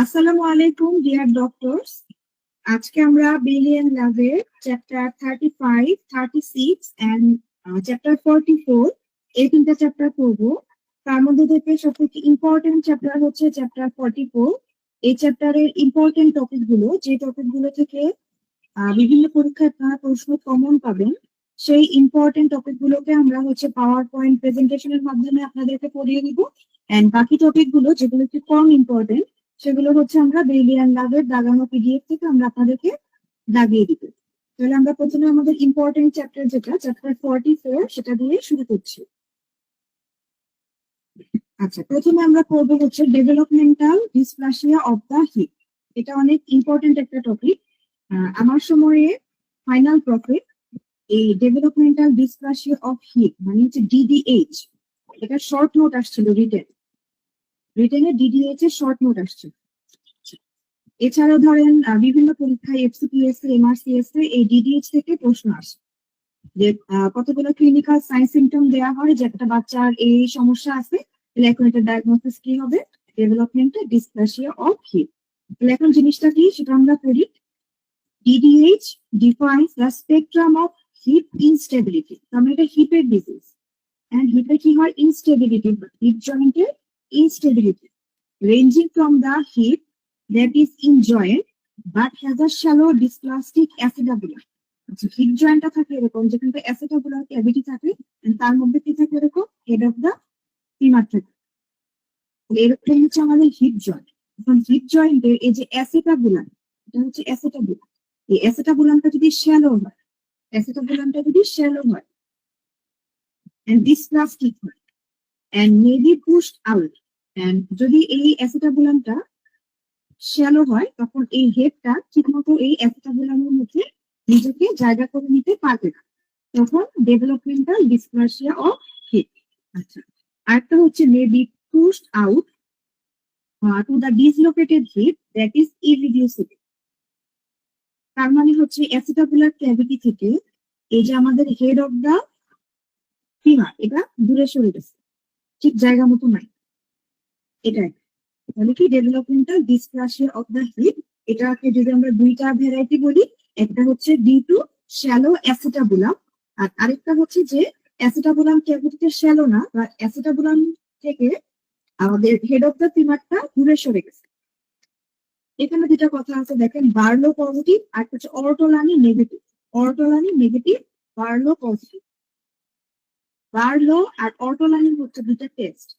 আসসালামু আলাইকুম deer doctors. আজকে আমরা বিলিয়ন লাভের চ্যাপ্টার 35, 36 এন্ড চ্যাপ্টার 44 এই তিনটা চ্যাপ্টার পড়বো। তার মধ্যে থেকে সবথেকে ইম্পর্টেন্ট চ্যাপ্টার হচ্ছে চ্যাপ্টার 44। এই চ্যাপ্টারের ইম্পর্টেন্ট টপিক গুলো, যে টপিক গুলো থেকে বিভিন্ন পরীক্ষায় আপনারা প্রশ্ন কমন পাবেন, সেই ইম্পর্টেন্ট টপিক গুলোকে আমরা হচ্ছে পাওয়ার পয়েন্ট প্রেজেন্টেশনের মাধ্যমে আপনাদেরকে পড়িয়ে দিব। এন্ড বাকি টপিক গুলো যেগুলো একটু কম ইম্পর্টেন্ট, সেগুলো হচ্ছে আমরা ব্রিলিয়ান্ট লাভের দাগানো পিডিএফ থেকে আমরা আপনাদেরকে দাগিয়ে দিব। তাহলে আমরা প্রথমে আমাদের ইম্পর্টেন্ট চ্যাপ্টার যেটা চ্যাপ্টার 44 সেটা দিয়ে শুরু করছি। আচ্ছা, প্রথমে আমরা পড়বো হচ্ছে developmental dysplasia of the hip. এটা অনেক ইম্পর্টেন্ট একটা টপিক। আমার সময়ে ফাইনাল প্রফিট এই ডেভেলপমেন্টাল ডিসপ্লাসিয়া অফ হিপ মানে হচ্ছে ডিডিএইচ, এটা শর্ট নোট আসছিল রিটেনে ডিডিএইচ এর শর্ট নোট আসছে। এছাড়াও ধরেন বিভিন্ন পরীক্ষায় এফসিপিএস এমআরসিএস এই ডিডিএইচ থেকে প্রশ্ন আসে যে কতগুলো ক্লিনিক্যাল সাইন সিমটম দেওয়া হয় যে একটা বাচ্চার এই সমস্যা আছে, তাহলে এখন এটা ডায়াগনোসিস কি হবে? Developmental dysplasia of heap. তাহলে এখন জিনিসটা কি সেটা আমরা করি। DDH defines the spectrum of hip instability. তাহলে এটা হিপের ডিজিজ, এন্ড হিপে কি হয়? ইনস্টেবিলিটি, হিপ জয়েন্টের instability ranging from the hip that is in joint but has a shallow dysplastic acetabulum. আচ্ছা, হিপ জয়েন্টটা থাকে এরকম যেখানে অ্যাসেটাবুলার ক্যাভিটি থাকে, তার মধ্যে কি থাকে? এরকম হেড অফ দা ফিমার থাকে। এরকম হচ্ছে আমাদের হিপ জয়েন্ট। এখন হিপ জয়েন্টের এই যে অ্যাসেটাবুলাম, এটা হচ্ছে অ্যাসেটাবুলাম। এই অ্যাসেটাবুলামটা যদি শ্যালো হয়, and dysplastic হয় and may be pushed out, and যদি এই অ্যাসেটাবুলামটা শ্যালো হয় তখন এই হেডটা ঠিকমতো এই অ্যাসেটাবুলামের মধ্যে নিজেকে জায়গা করে নিতে পারবে না, তখন ডেভেলপমেন্টাল ডিসপ্লাসিয়া অফ হিপ। আচ্ছা, আরেকটা হচ্ছে may be pushed out to the dislocated hip that is irreducible. তার মানে হচ্ছে অ্যাসেটাবুলার ক্যাভিটি থেকে এই যে আমাদের হেড অফ দা ফিমার, এটা দূরে সরে গেছে, ঠিক জায়গা মতো নাই। এটাই মানে কি developmental dysplasia of the hip. এটাকে যদি আমরা দুইটা ভ্যারাইটি বলি, একটা হচ্ছে ডিউ টু শ্যালো অ্যাসেটাবুলাম, আর আরেকটা হচ্ছে যে অ্যাসেটাবুলাম ক্যাভিটিতে শ্যালো না, বা অ্যাসেটাবুলাম থেকে আমাদের হেড অফ দা ফিমারটা দূরে সরে গেছে। এখানে দুটা কথা আছে দেখেন, বার্লো পজিটিভ আর হচ্ছে Ortolani negative. Ortolani negative, Barlow positive. Barlow আর অর্টোলানি হচ্ছে দুটা টেস্ট।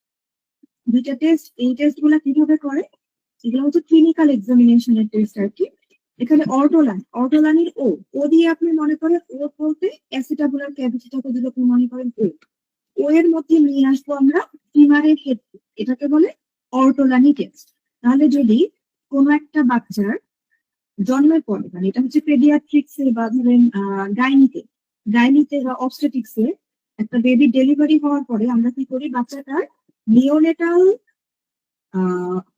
এই টেস্ট গুলা কিভাবে করে? এগুলো হচ্ছে ক্লিনিক্যাল এক্সামিনেশনের টেস্ট আর কি। এখানে অর্টোলানির ও দিয়ে আপনি মনে করেন, ও বলতে অ্যাসেটাবুলার ক্যাভিটিটাকে যদি আপনি মনে করেন ও এর মধ্যে নিয়ে আসবো আমরা ফিমারের হেড, এটাকে বলে অর্টোলানি টেস্ট। তাহলে যদি কোনো একটা বাচ্চার জন্মের পরে, মানে এটা হচ্ছে পেডিয়াট্রিক্সে বা ধরেন গাইনিতে বা অবস্টেটিক্সে একটা বেবি ডেলিভারি হওয়ার পরে আমরা কি করি? বাচ্চাটার নিওনেটাল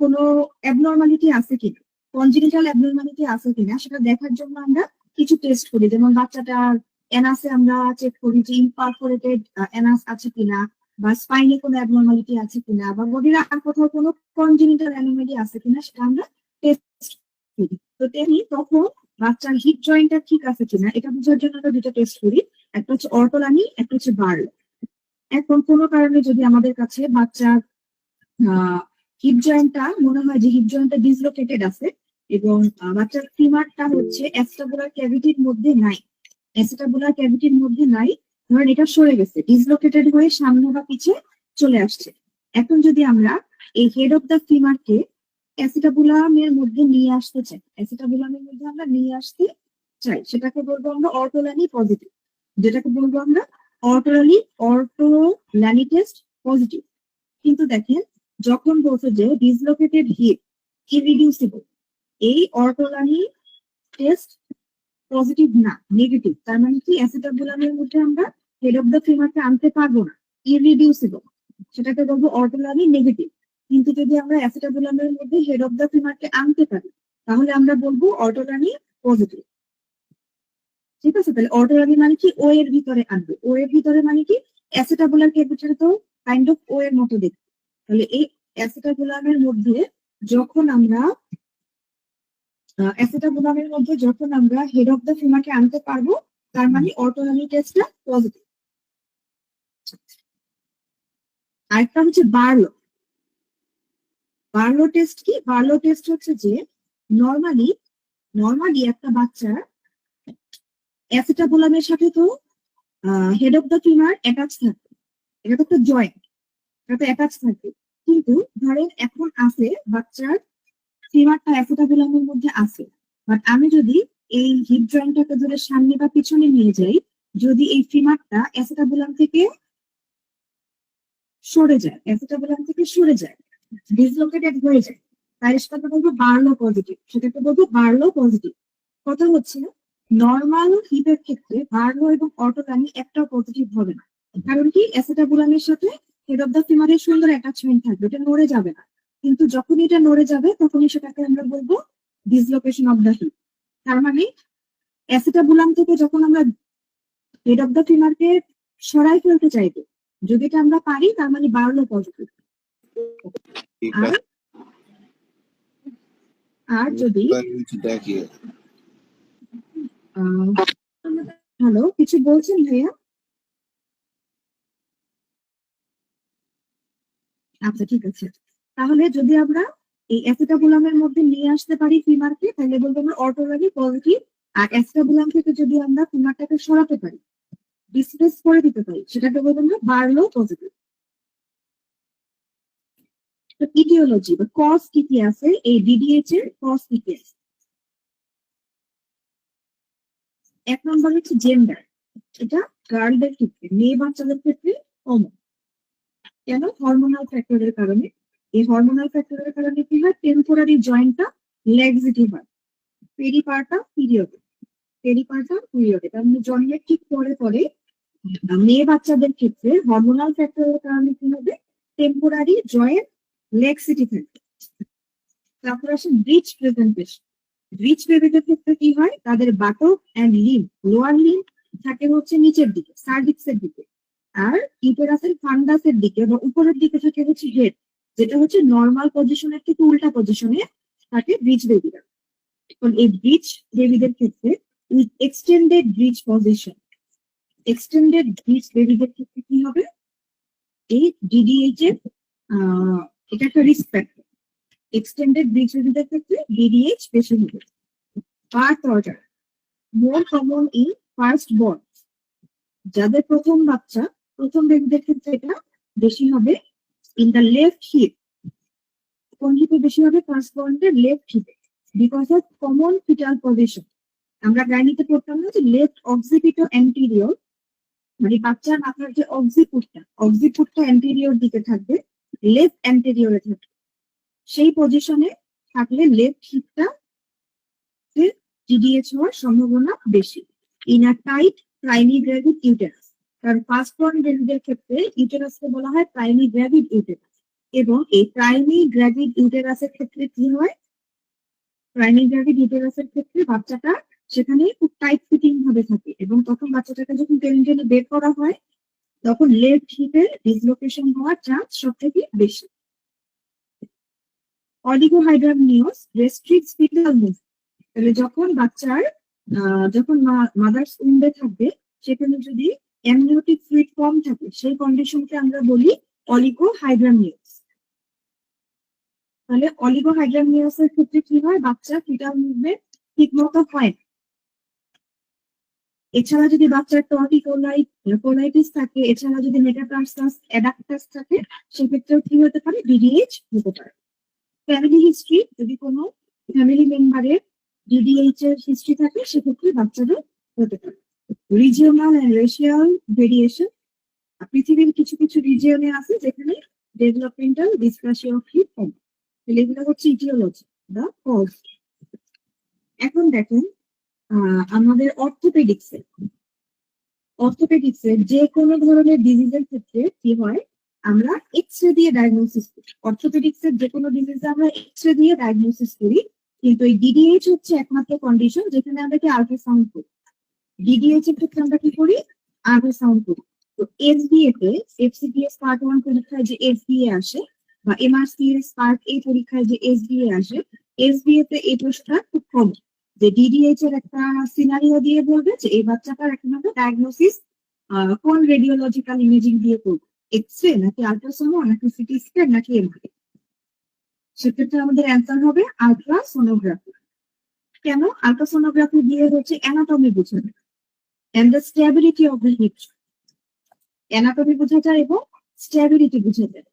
কোনো অ্যাবনর্মালিটি আছে কিনা, কনজেনিটাল অ্যাবনর্মালিটি আছে কিনা সেটা দেখার জন্য আমরা কিছু টেস্ট করি। যেমন বাচ্চাটার এনাসে আমরা চেক করি যে ইমপারফোরেটেড এনাস আছে কিনা, বা স্পাইনে কোনো অ্যাবনর্মালিটি আছে কিনা, বা বডির আর কোথাও কোনো কনজেনিটাল অ্যানোমালি আছে কিনা সেটা আমরা টেস্ট করি। তো তেমনি তখন বাচ্চার হিপ জয়েন্টটা ঠিক আছে কিনা এটা বোঝার জন্য আমরা দুটো টেস্ট করি, একটা হচ্ছে অর্টোলানি, একটা হচ্ছে বার্লো। এখন কোনো কারণে যদি আমাদের কাছে বাচ্চার হিপ জয়েন্টটা মনে হয় যে হিপ জয়েন্টটা ডিসলোকেটেড আছে এবং বাচ্চার ফিমারটা হচ্ছে অ্যাসেটাবুলার ক্যাভিটির মধ্যে নাই, ধরেন এটা সরে গেছে, ডিসলোকেটেড হয়ে সামনে বা পিছে চলে আসছে। এখন যদি আমরা এই হেড অফ দা ফিমারকে অ্যাসেটাবুলামের মধ্যে নিয়ে আসতে চাই, সেটাকে বলবো আমরা অর্টোলানি পজিটিভ, যেটাকে বলবো আমরা অর্টোলানি টেস্ট পজিটিভ। কিন্তু দেখেন, যখন বলছে যে ডিসলোকেটেড হিপ ইরিডিউসিবল, এই অর্টোলানি টেস্ট পজিটিভ না, নেগেটিভ। তার মানে কি অ্যাসেটাবুলামের মধ্যে আমরা হেড অফ দ্য ফিমারকে আনতে পারবো না, ইরিডিউসিবল, সেটাকে বলবো অর্টোলানি নেগেটিভ। কিন্তু যদি আমরা অ্যাসেটাবুলামের মধ্যে হেড অফ দ্য ফিমারকে আনতে পারি, তাহলে আমরা বলবো অর্টোলানি পজিটিভ। ঠিক আছে, তাহলে অর্টোলানি মানে কি? ও এর ভিতরে আনবে। ও এর ভিতরে মানে কি? অ্যাসেটাবুলার ক্যাভিটিটা তো কাইন্ড অফ ও এর মতো দেখতে। তাহলে এই অ্যাসেটাবুলামের মধ্যে যখন আমরা অ্যাসিটাবোলামের মধ্যে যখন আমরা হেড অফ দ্য ফিমারকে আনতে পারবো, তার মানে অটোনমি টেস্টটা পজিটিভ। আরেকটা হচ্ছে বার্লো। বার্লো টেস্ট কি? বার্লো টেস্ট হচ্ছে যে নর্মালি একটা বাচ্চার অ্যাসিটাবোলামের সাথে তো head of the femur attach থাকে, এটা তো একটা জয়েন্ট, এটা তো অ্যাটাচ থাকে। কিন্তু ধরেন এখন আছে বাচ্চার ফিমারটা অ্যাসিটাবোলামের মধ্যে আছে, বাট আমি যদি এই হিপ জয়েন্টটাকে ধরে সামনে বা পিছনে নিয়ে যাই, যদি এই ফিমারটা অ্যাসিটাবোলাম থেকে সরে যায়, ডিসলোকেটেড হয়ে যায়, তাই সেটাকে বলবো বার্লো পজিটিভ। সেটাকে বলবো বার্লো পজিটিভ। কথা হচ্ছে নর্মাল হিপের ক্ষেত্রে বার্লো এবং অটোগামি একটাও পজিটিভ হবে না। কারণ কি? অ্যাসিটাবোলামের সাথে হেড অফ দ্য ফিমারের সুন্দর অ্যাটাচমেন্ট থাকবে, এটা নড়ে যাবে না। কিন্তু যখন এটা নড়ে যাবে তখনই সেটাকে আমরা বলবো ডিসলোকেশন অফ দ্য হিপ। তার মানে অ্যাসিটাবোলাম থেকে যখন আমরা হেড অফ দ্য ফিমারকে সরাই ফেলতে চাইবো, যদি এটা আমরা পারি, তার মানে বার্লো পজিটিভ। আর যদি হ্যালো, কিছু বলছেন ভাইয়া? আচ্ছা, ঠিক আছে। তাহলে যদি আমরা এই অ্যাসিটাবোলামের মধ্যে নিয়ে আসতে পারি ফিমারকে, তাহলে বলবো আমরা অটোগামি পজিটিভ। আর অ্যাসিটাবোলাম থেকে যদি আমরা ফিমারটাকে সরাতে পারি, ডিসপ্লেস করে দিতে পারি, সেটাকে বলবো আমরা বার্লো পজিটিভ। তো ইটিওলজি বা কজ কি কি আছে এই ডিডিএইচ এর? কজ কি কি আছে? এক নম্বর হচ্ছে জেন্ডার। এটা গার্লদের ক্ষেত্রে, মেয়ে বাচ্চাদের ক্ষেত্রে কমন। কেন? হরমোনাল ফ্যাক্টরের কারণে। এই হরমোনাল ফ্যাক্টরের কারণে কি হয়? টেম্পোরারি জয়েন্টটা ল্যাক্সিটি হয়, পেরিপার্টাম পিরিয়ডে, তার মানে জন্মের ঠিক পরে পরে মেয়ে বাচ্চাদের ক্ষেত্রে হরমোনাল ফ্যাক্টরের কারণে কি হবে? টেম্পোরারি জয়েন্ট ল্যাক্সিটি থাকবে। তারপর আসে ব্রিচ প্রেজেন্টেশন। ব্রিচ বেবিদের ক্ষেত্রে কি হয়? তাদের বাটক অ্যান্ড লিম্ব, লোয়ার লিম্ব থাকে হচ্ছে নিচের দিকে, সার্ভিক্সের দিকে, আর ইউটেরাসের ফান্ডাসের দিকে বা উপরের দিকে থাকে হচ্ছে হেড, যেটা হচ্ছে নর্মাল পজিশনের থেকে উল্টা পজিশনে থাকে ব্রিচ বেবিরা। এখন এই ব্রিচ বেবিদের ক্ষেত্রে এক্সটেন্ডেড ব্রিচ পজিশন, এক্সটেন্ডেড ব্রিচ বেবিদের ক্ষেত্রে কি হবে? এই ডিডিএইচ এর এটা একটা রিস্ক ফ্যাক্টর। এক্সটেন্ডেড ব্রিচ বেবিদের ক্ষেত্রে ডিডিএইচ বেশি হবে। Birth order more common in first born, যাদের প্রথম বেবিদের ক্ষেত্রে এটা বেশি হবে ইন দ্য লেফট হিপ। কোন হিপে বেশি হবে? ফার্স্ট বর্নের লেফট হিপে, because of common foetal position. আমরা গাইনিতে পড়তাম না যে লেফট অক্সিপিটো অ্যান্টিরিয়র, মানে বাচ্চার মাথার যে অক্সিপুটটা অ্যান্টিরিয়র দিকে থাকবে, লেফট অ্যান্টেরিয়রে থাকবে। সেই পজিশনে থাকলে লেফট হিপটা ডিডিএইচ হওয়ার সম্ভাবনা বেশি। In a tight primi gravid uterus, কারণ ফার্স্ট বর্ন বেবিদের ক্ষেত্রে ইউটেরাসকে বলা হয় প্রাইমি গ্র্যাভিড ইউটেরাস। এবং এই প্রাইমি গ্র্যাভিড ইউটেরাসের ক্ষেত্রে কি হয়? প্রাইমি গ্র্যাভিড ইউটেরাসের ক্ষেত্রে বাচ্চাটা সেখানে খুব টাইট ফিটিং ভাবে থাকে, এবং তখন বাচ্চাটাকে যখন টেনে টেনে বের করা হয়, তখন লেফট হিপের ডিসলোকেশন হওয়ার চান্স সব থেকে বেশি। Oligohydramnios restricts foetal movement. তাহলে যখন মাদার্স উইন্ডে থাকবে, সেখানে যদি অ্যামনিওটিক ফ্লুইড কম থাকে, সেই কন্ডিশনকে আমরা বলি অলিগোহাইড্রামনিওস। তাহলে অলিগোহাইড্রামনিওসের ক্ষেত্রে কি হয়? বাচ্চা ফিটাল মুভমেন্ট ঠিক মতো হয় না। এছাড়া যদি বাচ্চার টর্টিকোলাইটিস থাকে, এছাড়া যদি মেটাটার্সাস অ্যাডাক্টাস থাকে, সেক্ষেত্রেও কি হতে পারে? ডিডিএইচ হতে পারে। ফ্যামিলি হিস্ট্রি, যদি কোনো ফ্যামিলি মেম্বারের ডিডিএইচ এর হিস্ট্রি থাকে, সেক্ষেত্রে বাচ্চাদের হতে পারে। রিজিওনাল এন্ড রেশিয়াল ভেরিয়েশন, পৃথিবীর কিছু কিছু রিজিয়নে আছে যেখানে ডেভেলপমেন্টাল ডিসপ্লাসিয়া অফ হিপ কম। তাহলে এগুলো হচ্ছে ইটিওলজি বা কজ। এখন দেখেন আমাদের অর্থোপেডিক্সে যে কোনো ধরনের ডিজিজের ক্ষেত্রে কি হয়? আমরা এক্সরে দিয়ে ডায়াগনোসিস করি। অর্থোপেডিক্সের যে কোনো ডিজিজে আমরা এক্সরে দিয়ে ডায়াগনোসিস করি, কিন্তু এই ডিডিএইচ হচ্ছে একমাত্র কন্ডিশন যেখানে আমরা কি আল্ট্রাসাউন্ড করি। ডিডিএইচ এর ক্ষেত্রে আমরা কি করি? আল্ট্রাসাউন্ড করি। তো এসবিএ তে এফসিপিএস পার্ট 1 পরীক্ষায় যে এসবিএ আসে, বা এমআরসিএস পার্ট এ পরীক্ষায় যে এসবিএ আসে, এসবিএ তে এই প্রশ্নটা খুব কম, যে ডিডিএইচ এর একটা সিনারিও দিয়ে বলবে যে এই বাচ্চাটার একটা ডায়াগনোসিস কোন রেডিওলজিক্যাল ইমেজিং দিয়ে করবে, এক্সরে নাকি আল্ট্রাসাউন্ড নাকি সিটি স্ক্যান নাকি এমআরআই। সেক্ষেত্রে আমাদের অ্যান্সার হবে আল্ট্রাসোনোগ্রাফি। কেন? আল্ট্রাসোনোগ্রাফি দিয়ে হচ্ছে অ্যানাটমি বোঝা যায় and the stability of the hip, anatomy বোঝা যায় এবং স্টেবিলিটি বোঝা যায়।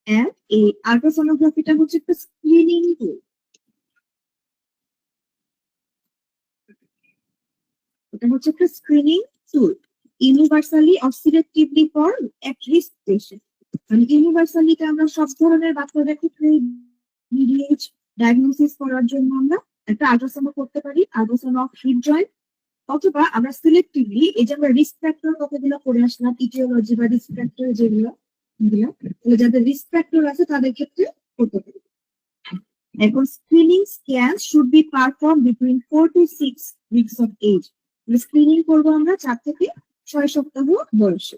এন্ড এই আল্ট্রাসোনোগ্রাফিটা হচ্ছে একটা স্ক্রিনিং টুল, এটা হচ্ছে একটা screening tool universally or selectively for at risk patient. মানে ইউনিভার্সালিটা আমরা সব ধরনের বাচ্চাদের ক্ষেত্রে ডিডিএইচ ডায়াগনোসিস করার জন্য আমরা একটা আল্ট্রাসাউন্ড করতে পারি, আল্ট্রাসাউন্ড অফ হিপ জয়েন্ট, অথবা আমরা সিলেক্টিভলি এই যে আমরা রিস্ক ফ্যাক্টর কতগুলো করে আসলাম, ইটিওলজি বা রিস্ক ফ্যাক্টর যেগুলো, যাদের রিস্ক ফ্যাক্টর আছে তাদের ক্ষেত্রে করতে পারি। এখন screening scan should be perform between 4 to 6 weeks of age. Screening করবো আমরা 4 থেকে 6 সপ্তাহ বয়সে,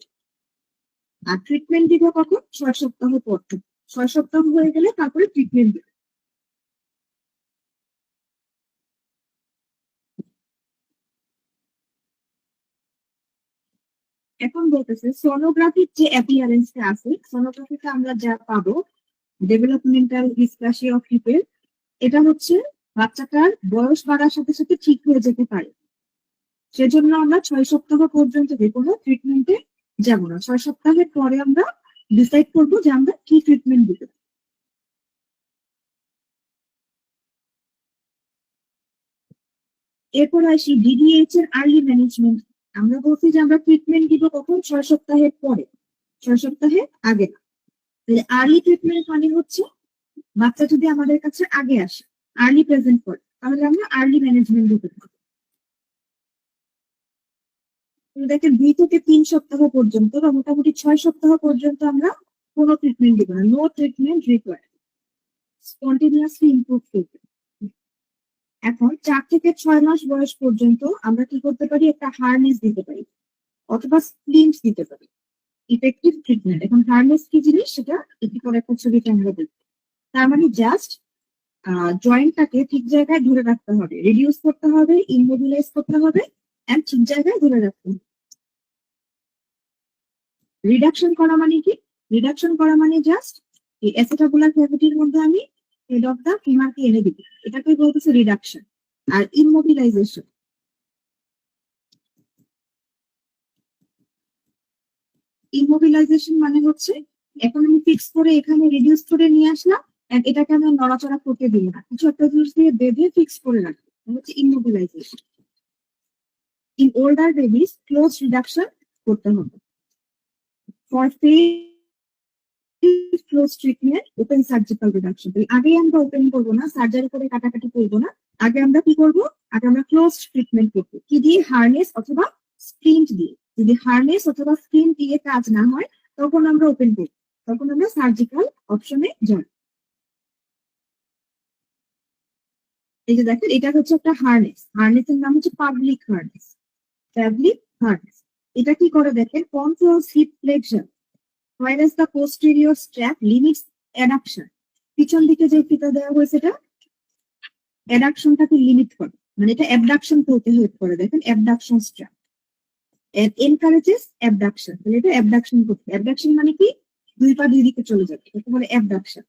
আর ট্রিটমেন্ট দিব কখন? 6 সপ্তাহ পর থেকে। 6 সপ্তাহ হয়ে গেলে তারপরে ট্রিটমেন্ট দিব। এখন বলতেছে সোনোগ্রাফির যে অ্যাপিয়ারেন্সটা আছে, সোনোগ্রাফিতে আমরা যা পাবো ডেভেলপমেন্টাল ডিসপ্লাসিয়া অফ হিপের, এটা হচ্ছে বাচ্চাটার বয়স বাড়ার সাথে সাথে ঠিক হয়ে যেতে পারে। সেজন্য আমরা 6 সপ্তাহ পর্যন্ত যে কোনো ট্রিটমেন্টে যাব না। 6 সপ্তাহের পরে আমরা ডিসাইড করবো যে আমরা কি ট্রিটমেন্ট দিব। এরপর আসি ডিডিএইচ এর আর্লি ম্যানেজমেন্ট। আমরা বলছি যে আমরা ট্রিটমেন্ট দিব কখন? 6 সপ্তাহের পরে, 6 সপ্তাহের আগে না। আর্লি ট্রিটমেন্ট মানে হচ্ছে বাচ্চা যদি আমাদের কাছে আগে আসে, আর্লি প্রেজেন্ট করে, তাহলে আমরা আর্লি ম্যানেজমেন্ট দিতে পারি। দেখেন 2 থেকে 3 সপ্তাহ পর্যন্ত বা মোটামুটি 6 সপ্তাহ পর্যন্ত আমরা কোনো ট্রিটমেন্ট দিব না, no treatment required, continuously improve করবে। এখন 4 থেকে 6 মাস বয়স পর্যন্ত আমরা কি করতে পারি? একটা হারনেস দিতে পারি অথবা স্প্লিন্ট দিতে পারি, ইফেক্টিভ ট্রিটমেন্ট। এখন হারনেস কি জিনিস সেটা একটু পরে একটা ছবিতে আমরা দেখব। তার মানে জাস্ট জয়েন্টটাকে ঠিক জায়গায় ধরে রাখতে হবে, রিডিউস করতে হবে, ইমোবিলাইজ করতে হবে এন্ড ঠিক জায়গায় ধরে রাখতে হবে। রিডাকশন করা মানে কি? রিডাকশন করা মানে জাস্ট এই অ্যাসেটাবুলার ক্যাভিটির মধ্যে আমি হেড অফ দা ফিমারকে এনে দিব, এটাকে বলতেছে রিডাকশন। আর ইমোবিলাইজেশন, ইমোবিলাইজেশন মানে হচ্ছে এখন আমি ফিক্স করে এখানে রিডিউস করে নিয়ে আসলাম, and এটাকে আমি নড়াচড়া করতে দিই না, কিছু একটা জিনিস দিয়ে বেঁধে ফিক্স করে রাখি, হচ্ছে immobilisation. In older babies close reduction করতে হবে। For close treatment open surgical reduction. আগে আমরা ওপেন করবো না, সার্জারি করে কাটাকাটি করবো না, আগে আমরা কি করবো? আগে আমরা ক্লোজ ট্রিটমেন্ট করবো। কি দিয়ে? হারনেস অথবা স্প্লিন্ট দিয়ে। যদি হারনেস অথবা স্প্লিন্ট দিয়ে কাজ না হয় তখন আমরা ওপেন করবো, তখন আমরা সার্জিক্যাল অপশনে যাই। এই যে দেখেন এটা হচ্ছে একটা হারনেস, হারনেসের নাম হচ্ছে পাবলিক হারনেস, পাবলিক হারনেস। এটা কি করে দেখেন? Controls hip flexion whereas the posterior strap limits adduction। পিছন দিকে যে ফিতা দেওয়া হয়েছে এটা অ্যাডাকশনটাকে লিমিট করে, মানে এটা অ্যাবডাকশন করতে হেল্প করে। দেখেন অ্যাবডাকশন স্ট্র্যাপ এনকারেজেস অ্যাবডাকশন, তাহলে এটা অ্যাবডাকশন করতে। অ্যাবডাকশন মানে কি? 2 পা 2 দিকে চলে যাবে, এটা বলে অ্যাবডাকশন।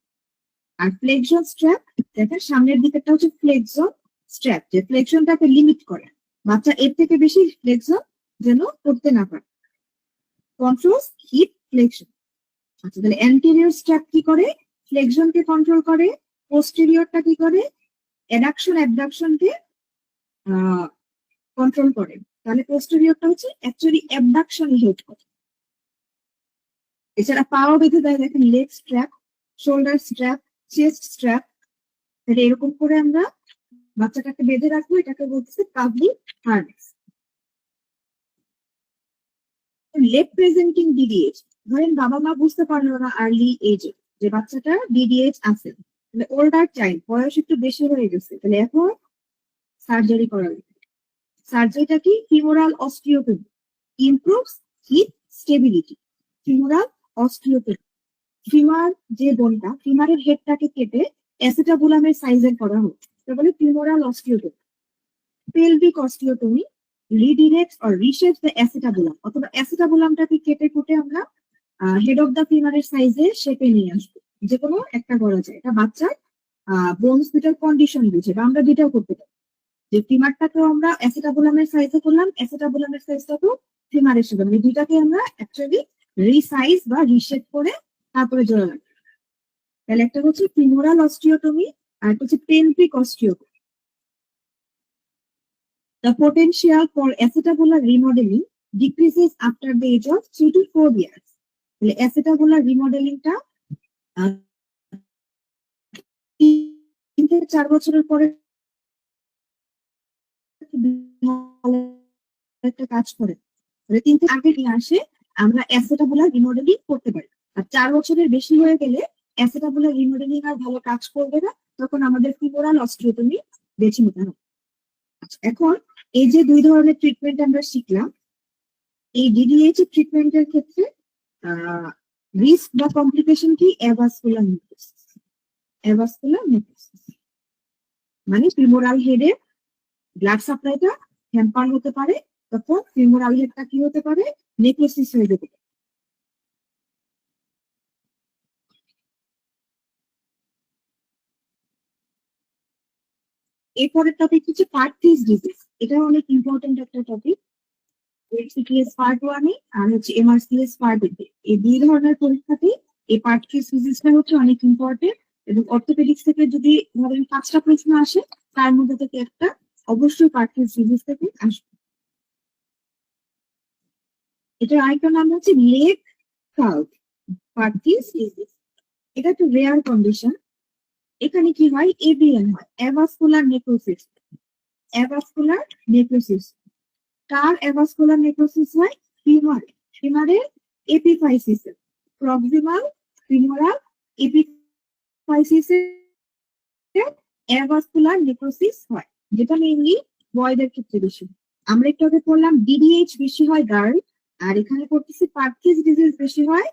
আর ফ্লেকশন স্ট্র্যাপ, দেখেন সামনের দিকেরটা হচ্ছে ফ্লেকশন স্ট্র্যাপ, যে ফ্লেকশনটাকে লিমিট করে, বাচ্চা এর থেকে বেশি ফ্লেকশন যেন করতে না পারে। Controls hip flexion. আচ্ছা, তাহলে অ্যান্টেরিয়র স্ট্র্যাপ কি করে? ফ্লেকশনকে কন্ট্রোল করে। পোস্টেরিয়রটা কি করে? অ্যাডাকশন অ্যাবডাকশনকে কন্ট্রোল করে। তাহলে পোস্টেরিয়রটা হচ্ছে অ্যাকচুয়ালি অ্যাবডাকশনে হেল্প করে। এছাড়া পাও বেঁধে দেয়, দেখেন leg strap, shoulder strap, chest strap. তাহলে এরকম করে আমরা বাচ্চাটাকে বেঁধে রাখবো, এটাকে বলতেছে public harness. Leg presenting DDH, ধরেন বাবা মা বুঝতে পারলো না আর্লি এজে যে বাচ্চাটা ডিডিএইচ আছে, তাহলে ওল্ডার চাইল্ড, বয়স একটু বেশি হয়ে গেছে, তাহলে এখন সার্জারি করা লাগে। সার্জারিটা কি? Femoral osteopathy, improves hip stability. Femoral osteopathy, femur যে বোনটা, ফিমারের হেডটাকে কেটে অ্যাসিটাবুলামের সাইজের করা হোক, তাহলে femoral osteotomy. Pelvic osteotomy redirects or reshapes the acetabulum, অথবা অ্যাসিটাবুলামটাকে কেটে কুটে আমরা হেড অফ দ্য ফিমারের সাইজে শেপে নিয়ে আসবো। যে কোনো একটা করা যায়, এটা বাচ্চার বোনস দুটার কন্ডিশন বুঝে, বা আমরা দুটাও করতে পারি। যে ফিমারটাকেও আমরা অ্যাসিটাবুলামের সাইজে করলাম, অ্যাসিটাবুলামের সাইজটাকেও ফিমারের সাথে, মানে দুইটাকে আমরা অ্যাকচুয়ালি রিসাইজ বা রিশেপ করে তারপরে জোড়া রাখি। তাহলে একটা হচ্ছে ফিমোরাল অস্টিওটমি, আর একটা হচ্ছে pelvic osteotomy. The potential for acetabular remodeling decreases after the age of 3 to 4 years. তাহলে acetabular remodelingটা 3 থেকে 4 বছরের পরে একটা কাজ করে। 3 থেকে আগে নিয়ে আসে আমরা acetabular remodeling করতে পারি। আর 4 বছরের বেশি হয়ে গেলে acetabular remodeling আর ভালো কাজ করবে না, তখন আমাদের ফিমোরাল অস্টিওটমি বেছে নিতে হবে। এখন এই যে 2 ধরনের ট্রিটমেন্ট আমরা শিখলাম, এই ডিডিএইচ ট্রিটমেন্টের ক্ষেত্রে রিস্ক বা কমপ্লিকেশন কি? Avascular necrosis. অ্যাভাসকুলার নেক্রোসিস মানে ফিমোরাল হেডে ব্লাড সাপ্লাইটা হ্যাম্পার হতে পারে, তখন ফিমোরাল হেডটা কি হতে পারে? নেক্রোসিস হয়ে যেতে পারে। এরপরের টপিক হচ্ছে পার্কিস ডিজিজ। এটা অনেক ইম্পর্টেন্ট একটা টপিক। এইচসিটিএস পার্ট 1 এ আর হচ্ছে এমআরসিএস পার্ট 2 এ, এই 2 ধরনের পরীক্ষাতে এই পার্কিস ডিজিজটা হচ্ছে অনেক ইম্পর্টেন্ট। এবং অর্থোপেডিক্স থেকে যদি ধরেন 5টা প্রশ্ন আসে, তার মধ্যে থেকে একটা অবশ্যই পার্কিস ডিজিজ থেকে আসবে। এটার আরেকটা নাম হচ্ছে লেগ কাল্ভ পার্কিস ডিজিজ। এটা একটা রেয়ার কন্ডিশন। এখানে কি হয়? এভিএন হয়, অ্যাভাসকুলার নেক্রোসিস। Avascular necrosis. কার অ্যাভাসকুলার নেক্রোসিস হয়? ফিমার, ফিমারের এপিফাইসিসের, প্রক্সিমাল ফিমোরাল এপিফাইসিসের অ্যাভাসকুলার নেক্রোসিস হয়, যেটা মেইনলি বয়দের ক্ষেত্রে বেশি। আমরা একটু আগে পড়লাম ডিডিএইচ বেশি হয় গার্ল, আর এখানে পড়তেছি পার্কিস ডিজিজ বেশি হয়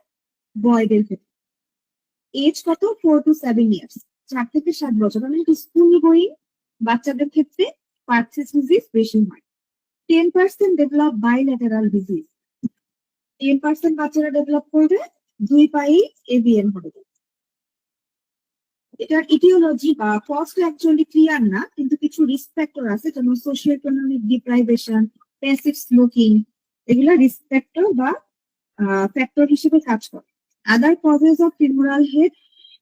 বয়দের ক্ষেত্রে। এজ কত? 4 to 7 ইয়ার্স, 4 থেকে 7 বছর, মানে স্কুল গোয়িং বাচ্চাদের ক্ষেত্রে পার্কিস ডিজিজ বেশি হয়। 10% ডেভেলপ বাইল্যাটারাল ডিজিজ। 10% বাচ্চারা ডেভেলপ করবে 2 পায়ে এভিএন হবে। এটার ইটিওলজি বা কজ অ্যাকচুয়ালি ক্লিয়ার না, কিন্তু কিছু রিস্ক ফ্যাক্টর আছে, যেমন socio economic deprivation, passive smoking, এগুলা রিস্ক ফ্যাক্টর বা ফ্যাক্টর হিসেবে কাজ করে। Other causes of femoral head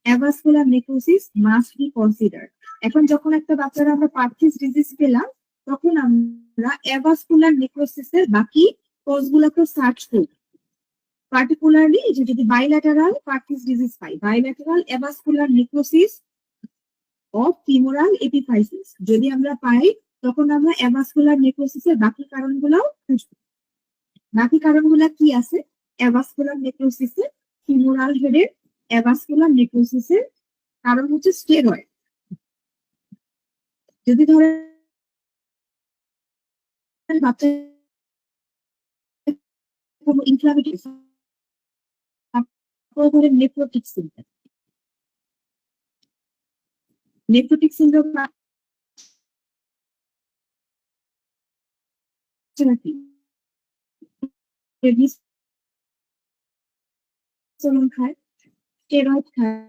avascular necrosis must be consider. এখন যখন একটা বাচ্চারা আমরা পার্কিস ডিজিজ পেলাম, তখন আমরা অ্যাভাসকুলার নেক্রোসিসের বাকি কজগুলোকে সার্চ করব। পার্টিকুলারলি যে যদি বাইল্যাটারাল পার্কিস ডিজিজ পাই, bilateral avascular necrosis of femoral epiphysis যদি আমরা পাই, তখন আমরা অ্যাভাসকুলার নেক্রোসিসের বাকি কারণগুলো খুঁজব। বাকি কারণগুলো কি আছে? অ্যাভাসকুলার নেক্রোসিসের, ফিমোরাল হেডের অ্যাভাসকুলার নেক্রোসিসের কারণ হচ্ছে স্টেরয়েড। যদি ধরেন বাচ্চা কোনো ইনফ্লামেটরি, ধরেন নেফ্রোটিক সিনড্রোম, নেফ্রোটিক সিনড্রোম নাকি খায়, স্টেরয়েড খায়,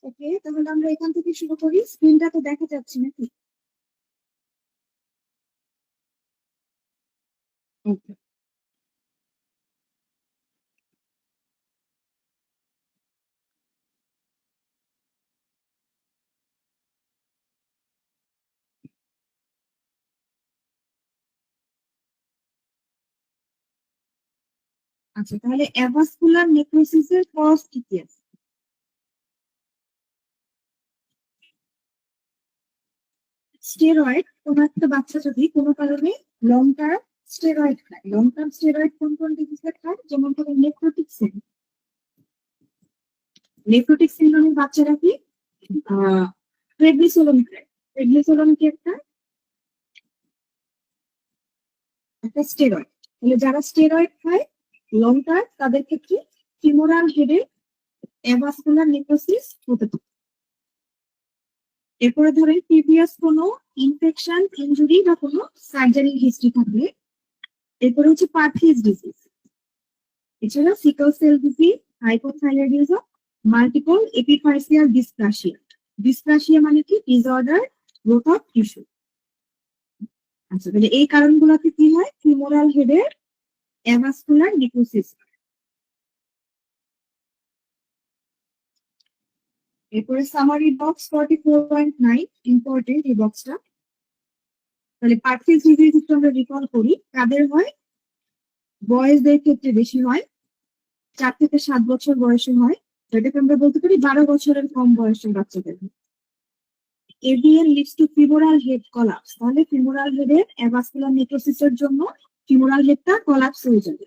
ওকে, তাহলে আমরা এখান থেকে শুরু করি। স্ক্রিনটা তো দেখা যাচ্ছে নাকি? ওকে, আচ্ছা তাহলে অ্যাভাসকুলার নেক্রোসিসের কজ কি কি আছে? স্টেরয়েড, কোনো একটা বাচ্চা যদি কোনো কারণে লং টার্ম স্টেরয়েড খায়, লং টার্ম স্টেরয়েড কোন কোন ডিজিজে খায়, যেমন ধরো নেক্রোটিক সিনড্রোম। নেক্রোটিক সিনড্রোমের বাচ্চারা কি প্রেডনিসোলোন খায়। প্রেডনিসোলোন কি একটা একটা স্টেরয়েড। তাহলে যারা স্টেরয়েড খায় লং টার্ম, তাদের ক্ষেত্রে ফিমোরাল হেডে অ্যাভাসকুলার নেক্রোসিস হতে পারে। এরপরে ধরেন প্রিভিয়াস কোনো ইনফেকশন, ইনজুরি বা কোনো সার্জারি হিস্ট্রি থাকলে। এরপরে হচ্ছে পারথিস ডিজিজ, এছাড়া sickle cell disease, hypothyroidism, multiple epiphyseal dysplasia. Dysplasia মানে কি? Disorder growth of tissue. আচ্ছা, তাহলে এই কারণগুলোতে কি হয়? ফিমোরাল হেডের অ্যাভাসকুলার নেক্রোসিস। এরপরে সামারি বক্স 44.9, ইম্পর্টেন্ট এই বক্সটা। তাহলে পারথিস ডিজিজ একটু আমরা রিকল করি, কাদের হয়? বয়েজদের ক্ষেত্রে বেশি হয়, 4 থেকে 7 বছর বয়সে হয়। যেটাকে আমরা বলতে পারি 12 বছরের কম বয়সের বাচ্চাদের। AVN leads to femoral head collapse, তাহলে ফিমোরাল হেডের অ্যাভাসকুলার নেক্রোসিসের জন্য ফিমোরাল হেডটা কলাপস হয়ে যাবে।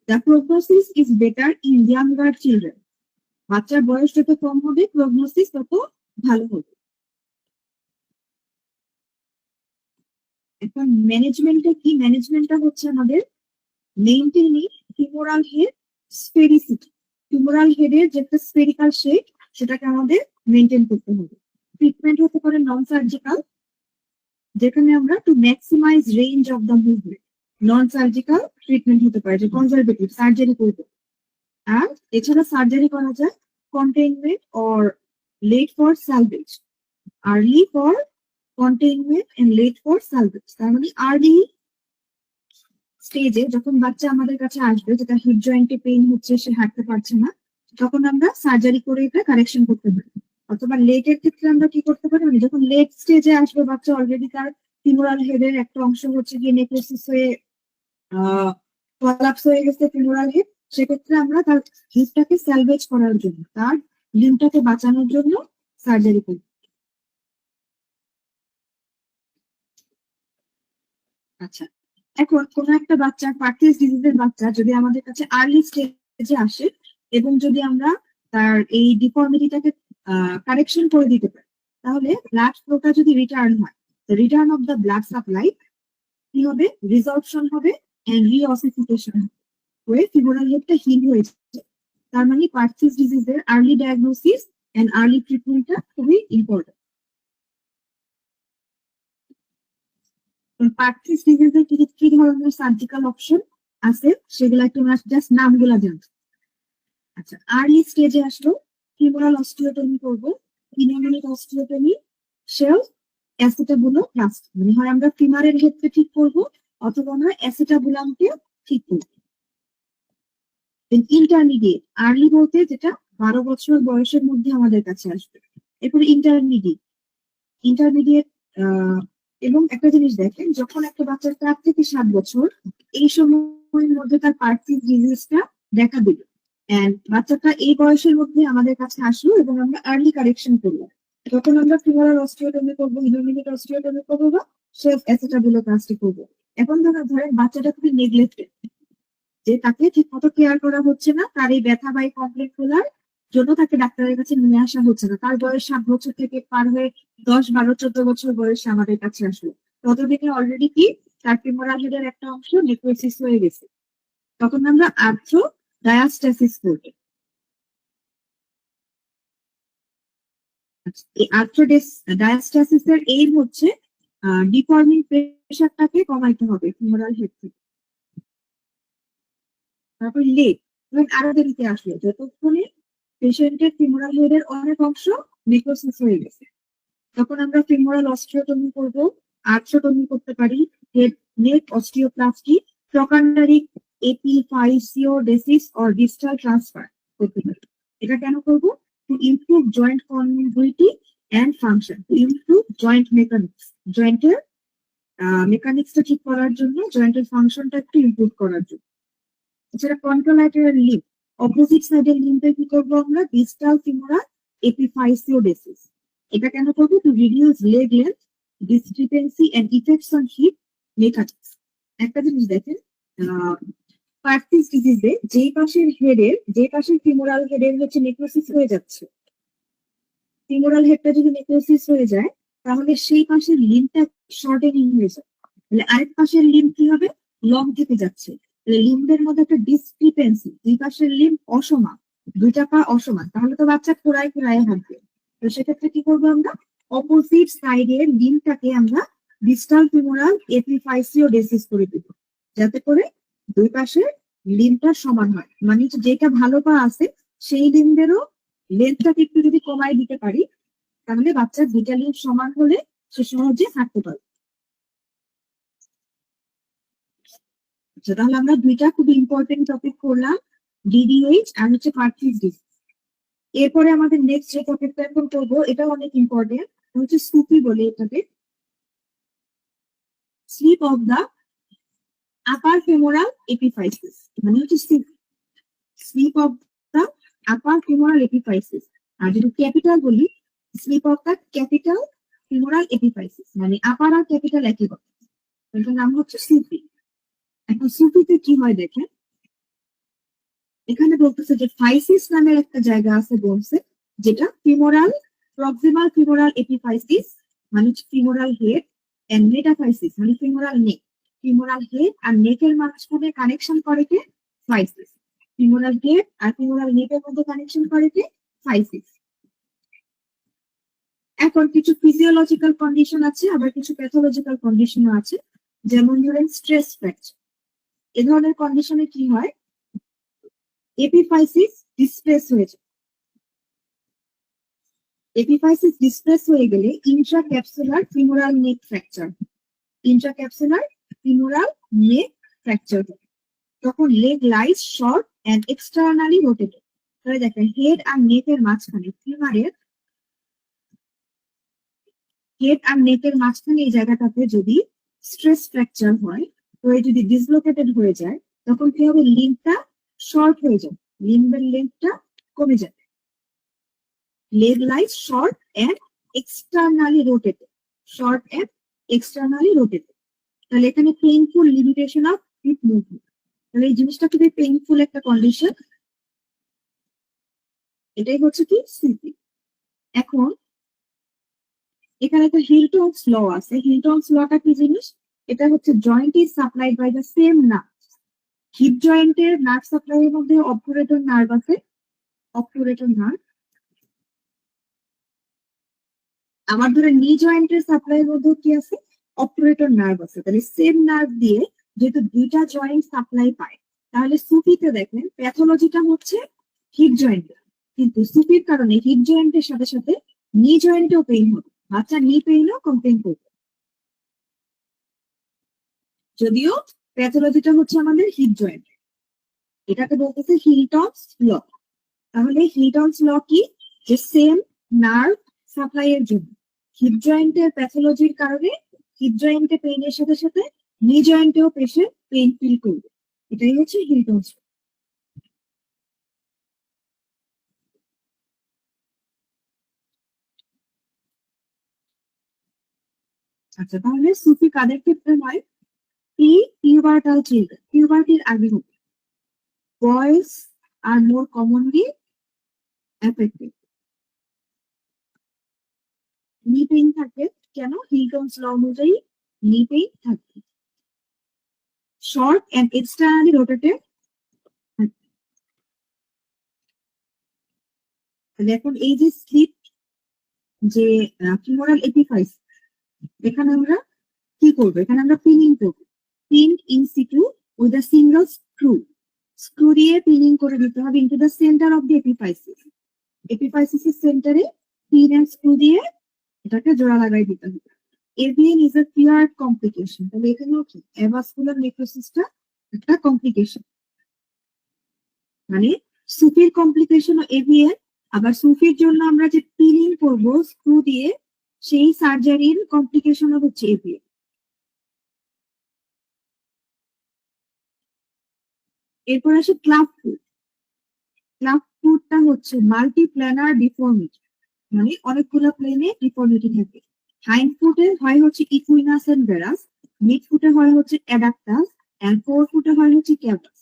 The prognosis is better in younger children, বাচ্চার বয়স যত কম হবে প্রগনোসিস তত ভালো হবে। এখন ম্যানেজমেন্টটা কি? ম্যানেজমেন্টটা হচ্ছে আমাদের মেইনটেইনিং ফিমোরাল হেড স্ফেরিসিটি। ফিমোরাল হেডের যে একটা স্ফেরিক্যাল শেপ, সেটাকে আমাদের মেনটেন করতে হবে। ট্রিটমেন্ট হতে পারে নন সার্জিক্যাল, যেখানে আমরা to maximize range of the movement. Non surgical treatment হতে পারে যে কনজারভেটিভ সার্জারি করবে। আর এছাড়া সার্জারি করা যায় containment or late for salvage. Early for containment and late for salvage, তার মানে আর্লি স্টেজে যখন বাচ্চা আমাদের কাছে আসবে, যেটা হিপ জয়েন্টে পেইন হচ্ছে, সে হাঁটতে পারছে না, তখন আমরা সার্জারি করে এটা কারেকশন করতে পারি। অথবা লেটের ক্ষেত্রে আমরা কি করতে পারি, মানে যখন লেট স্টেজে আসবে বাচ্চা, অলরেডি তার ফিমোরাল হেডের একটা অংশ হচ্ছে গিয়ে নেক্রোসিস হয়ে কলাপস হয়ে গেছে ফিমোরাল হেড, সেক্ষেত্রে আমরা তার হিপটাকে স্যালভেজ করার জন্য, তার লিম্বটাকে বাঁচানোর জন্য সার্জারি করি। আচ্ছা, এখন কোন একটা বাচ্চা, পার্কিন্স ডিজিজের বাচ্চা যদি আমাদের কাছে আর্লি স্টেজে আসে, এবং যদি আমরা তার এই ডিফর্মিটিটাকে কারেকশন করে দিতে পারি, তাহলে ব্লাড ফ্লোটা যদি রিটার্ন হয়, return of the blood supply কি হবে? রিসর্পশন হবে এন্ড রিঅসিফিকেশন হয়ে ফিমোরাল হেডটা হিল হয়েছে। তার মানে পার্কিন্স ডিজিজের আর্লি ডায়াগনোসিস এন্ড আর্লি ট্রিটমেন্টটা খুবই ইম্পর্টেন্ট। পার্কিন্স ডিজিজের কি কি ধরনের সার্জিক্যাল অপশন আছে, সেগুলা একটু জাস্ট নামগুলা জানতে। আচ্ছা, আর্লি স্টেজে আসলো, ফিমোরাল অস্টিওটমি করবো, ইনোমিনিক অস্টিওটমি, শেল অ্যাসিটাবুলোপ্লাস্টি। মানে হয় আমরা ফিমারের ক্ষেত্রে ঠিক করবো, অথবা আমরা অ্যাসিটাবুলামকে ঠিক করবো। ইন্টারমিডিয়েট, আর্লি বলতে যেটা 12 বছর বয়সের মধ্যে আমাদের কাছে আসবে। এরপরে ইন্টারমিডিয়েট, ইন্টারমিডিয়েট এবং একটা জিনিস দেখেন, যখন একটা বাচ্চার 4 থেকে 7 বছর, এই সময়ের মধ্যে তার পার্কিন্স ডিজিজটা দেখা দিল, এন্ড বাচ্চাটা এই বয়সের মধ্যে আমাদের কাছে আসলো এবং আমরা আর্লি কারেকশন করলাম, তখন আমরা ফিমোরাল অস্টিওটমি করবো, ইনোমিনিক অস্টিওটমি করবো, বা শেলফ অ্যাসিটাবুলোপ্লাস্টি করবো। এখন ধরেন বাচ্চাটা খুবই নেগলেক্টেড, যে তাকে ঠিক মতো কেয়ার করা হচ্ছে না, তার এই ব্যথা বা এই কমপ্লেন গুলার জন্য তাকে ডাক্তারের কাছে নিয়ে আসা হচ্ছে না। তার বয়স 7 বছর থেকে পার হয়ে 10, 12, 14 বছর বয়সে আমাদের কাছে আসলো, ততদিনে অলরেডি কি তার ফিমোরাল হেডের একটা অংশ নেক্রোসিস হয়ে গেছে। তখন আমরা আর্থ্রো ডায়াস্টাসিস করবো। এই আর্থ্রো ডায়াস্টাসিস এর এইম হচ্ছে ডিফর্মিং প্রেশারটাকে কমাইতে হবে ফিমোরাল হেড থেকে। তারপর লেগ এবং আরো দেরিতে আসলো যতক্ষণে পেশেন্টের ফিমোরাল হেডের অনেক অংশ নেক্রোসিস হয়ে গেছে, তখন আমরা ফিমোরাল অস্টিওটমি করব, আর্থ্রোটমি করতে পারি, head neck osteoplasty, trochanteric epiphysiodesis or distal transfer করতে পারি। এটা কেন করব? To improve joint continuity and function, to improve joint mechanics, জয়েন্টের মেকানিক্সটা ঠিক করার জন্য, জয়েন্টের ফাংশনটা একটু ইমপ্রুভ করার জন্য। এছাড়া কন্ট্রোলাইটারের লিম্ব, অপোজিট সাইডের লিম্বে কি করবো আমরা? Distal femoral epiphysiodesis. এটা কেন করবো? To reduce leg length, discrepancy and effects on hip mechanics. একটা জিনিস দেখেন, পার্কিন্স ডিজিজে যে পাশের ফিমোরাল হেডের হচ্ছে নেক্রোসিস হয়ে যাচ্ছে, ফিমোরাল হেডটা যদি নেক্রোসিস হয়ে যায় তাহলে সেই পাশের লিম্বটা শর্টেনিং হয়ে যায়, তাহলে আরেক পাশের লিম্ব কি হবে? লং থেকে যাচ্ছে। লিম্বের মধ্যে একটা ডিসক্রিপেন্সি, দুই পাশের লিম্ব অসমান, দুইটা পা অসমান, তাহলে তো বাচ্চা খোঁড়ায় খোঁড়ায় হাঁটবে। তো সেক্ষেত্রে কি করবো আমরা? অপোজিট সাইডের লিম্বটাকে আমরা ডিস্টাল ফিমোরাল এপিফাইসিওডেসিস করে দিব, যাতে করে দুই পাশের লিম্বটা সমান হয়। মানে যেটা ভালো পা আছে সেই লিম্বেরও লেন্থটাকে একটু যদি কমায় দিতে পারি তাহলে বাচ্চার দুইটা লিম্ব সমান হলে সে সহজে হাঁটতে পারবে। আচ্ছা, তাহলে আমরা দুইটা খুব ইম্পর্টেন্ট টপিক করলাম, ডিডিএইচ আর হচ্ছে পার্কিন্স ডিজিজ। এরপরে আমাদের নেক্সট যে টপিকটা এখন করবো এটা অনেক ইম্পর্টেন্ট, হচ্ছে স্কুপি বলে এটাকে, slip of the upper femoral epiphysis, মানে হচ্ছে slip of the upper femoral epiphysis. আর যদি ক্যাপিটাল বলি, slip of the capital femoral epiphysis, মানে আপার আর ক্যাপিটাল একই কথা, এটার নাম হচ্ছে সুপি। এখন সুপিতে কি হয় দেখেন, এখানে বলতেছে যে ফাইসিস নামের একটা জায়গা আছে বোনসে, যেটা ফিমোরাল প্রক্সিমাল ফিমোরাল এপিফাইসিস মানে ফিমোরাল হেড, এন্ড মেটাফাইসিস মানে ফিমোরাল নেক। ফিমোরাল হেড আর নেকের মাঝখানে কানেকশন করে কে? ফাইসিস। ফিমোরাল হেড আর ফিমোরাল নেকের মধ্যে কানেকশন করে কে? ফাইসিস। এখন কিছু ফিজিওলজিক্যাল কন্ডিশন আছে, আবার কিছু প্যাথোলজিক্যাল কন্ডিশনও আছে, যেমন ধরেন স্ট্রেস ফ্র্যাকচার। এ ধরনের কন্ডিশনে কি হয়? এপিফাইসিস ডিসপ্লেস হয়ে যায়। এপিফাইসিস ডিসপ্লেস হয়ে গেলে intracapsular femoral neck fracture, intracapsular femoral neck fracture, তখন leg lies short and externally rotated. তাহলে দেখেন হেড আর নেকের মাঝখানে, হেড আর নেকের মাঝখানে এই জায়গাটাতে যদি স্ট্রেস ফ্র্যাকচার হয়, তো যদি ডিসলোকেটেড হয়ে যায় তখন কি হবে? লিম্বটা শর্ট হয়ে যাবে, লিম্বের লেন্থটা কমে যাবে। Leg lies short and externally rotated, short and externally rotated. তাহলে এখানে painful limitation of hip movement, তাহলে এই জিনিসটা খুবই পেইনফুল একটা কন্ডিশন। এটাই হচ্ছে কি সিপি। এখন এখানে তো হিলটনস ল আছে। হিলটনস লটা কি জিনিস? এটা হচ্ছে joint is supplied by the same nerve. Hip জয়েন্টের নার্ভ সাপ্লাই এর মধ্যে অবটুরেটর নার্ভ আছে, অবটুরেটর নার্ভ। আমার ধরে নি জয়েন্টের সাপ্লাই এর মধ্যে কি আছে? অবটুরেটর নার্ভ আছে। তাহলে সেম নার্ভ দিয়ে যেহেতু দুইটা জয়েন্ট সাপ্লাই পায়, তাহলে সুপিতে দেখেন প্যাথোলজিটা হচ্ছে হিপ জয়েন্টের, কিন্তু সুপির কারণে হিপ জয়েন্টের সাথে সাথে নি জয়েন্টেও পেইন হবে, বাচ্চা নি পেইনও কমপ্লেন করবে, যদিও প্যাথোলজিটা হচ্ছে আমাদের হিপ জয়েন্ট। এটাকে বলতেছে হিলটনস ল। তাহলে হিলটনস ল কি? যে সেম নার্ভ সাপ্লাই এর জন্য হিপ জয়েন্টের প্যাথোলজির কারণে হিপ জয়েন্টে পেইনের সাথে সাথে নি জয়েন্টেও পেশেন্ট পেইন ফিল করবে, এটাই হচ্ছে হিলটনস ল। আচ্ছা, তাহলে সুফি কাদের ক্ষেত্রে হয়? পিউবার্টাল চিলড্রেন, পিউবার্টির আগে হবে। Boys are more commonly affected. Knee pain থাকে কেন? হিলটনস ল অনুযায়ী নি পেইন থাকে। Short and externally rotated. এখন এই যে স্লিপ, যে ফিমোরাল এপিফাইস, এখানে আমরা কি করবো, এখানে আমরা পিনিং করবো, pin in situ with a single screw, screw দিয়ে পিনিং করে দিতে হবে into the centre of the epiphysis, epiphysis এর সেন্টারে পিন এন্ড স্ক্রু দিয়ে এটাকে জোড়া লাগাই দিতে হবে। AVN is a clear complication, তাহলে এখানেও কি অ্যাভাসকুলার নেক্রোসিসটা একটা কমপ্লিকেশন, মানে সুফির কমপ্লিকেশন ও এভিএন, আবার সুফির জন্য আমরা যে পিলিং করব স্ক্রু দিয়ে সেই সার্জারির কমপ্লিকেশন হচ্ছে এভিএন। এরপর আসে ক্লাব ফুট। ক্লাব ফুটটা হচ্ছে মাল্টিপ্ল্যানার ডিফর্মিটি, মানে অনেকগুলো প্লেনে ডিফর্মিটি থাকে। হাইন্ড ফুটে হয় হচ্ছে ইকুইনাস এন্ড ভেরাস, মিড ফুটে হয় হচ্ছে অ্যাডাক্টাস, এন্ড ফোর ফুটে হয় হচ্ছে ক্যাভাস।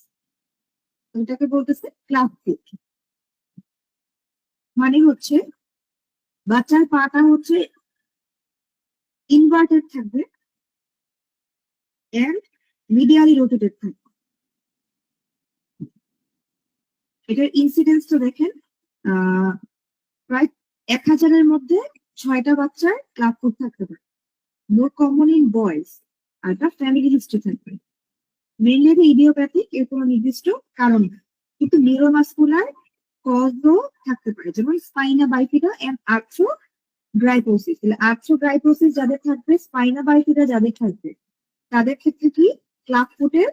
এটাকে বলতেছে ক্লাব ফুট। মানে হচ্ছে বাচ্চার পাটা হচ্ছে ইনভার্টেড থাকবে এন্ড মিডিয়ালি রোটেটেড থাকবে। এটার ইনসিডেন্সটা দেখেন, প্রায় 1000-এর মধ্যে 6টা বাচ্চার ক্লাব ফুট থাকতে পারে, মোর কমন ইন বয়েজ, আর একটা ফ্যামিলি হিস্ট্রি থাকবে। মেইনলি এটা ইডিওপ্যাথিক, এর কোনো নির্দিষ্ট কারণ নেই, কিন্তু নিউরোমাসকুলার কজও থাকতে পারে, যেমন স্পাইনা বাইফিডা এন্ড আর্থ্রোগ্রাইপোসিস। তাহলে আর্থ্রোগ্রাইপোসিস যাদের থাকবে, স্পাইনা বাইফিডা যাদের থাকবে, তাদের ক্ষেত্রে কি ক্লাব ফুটের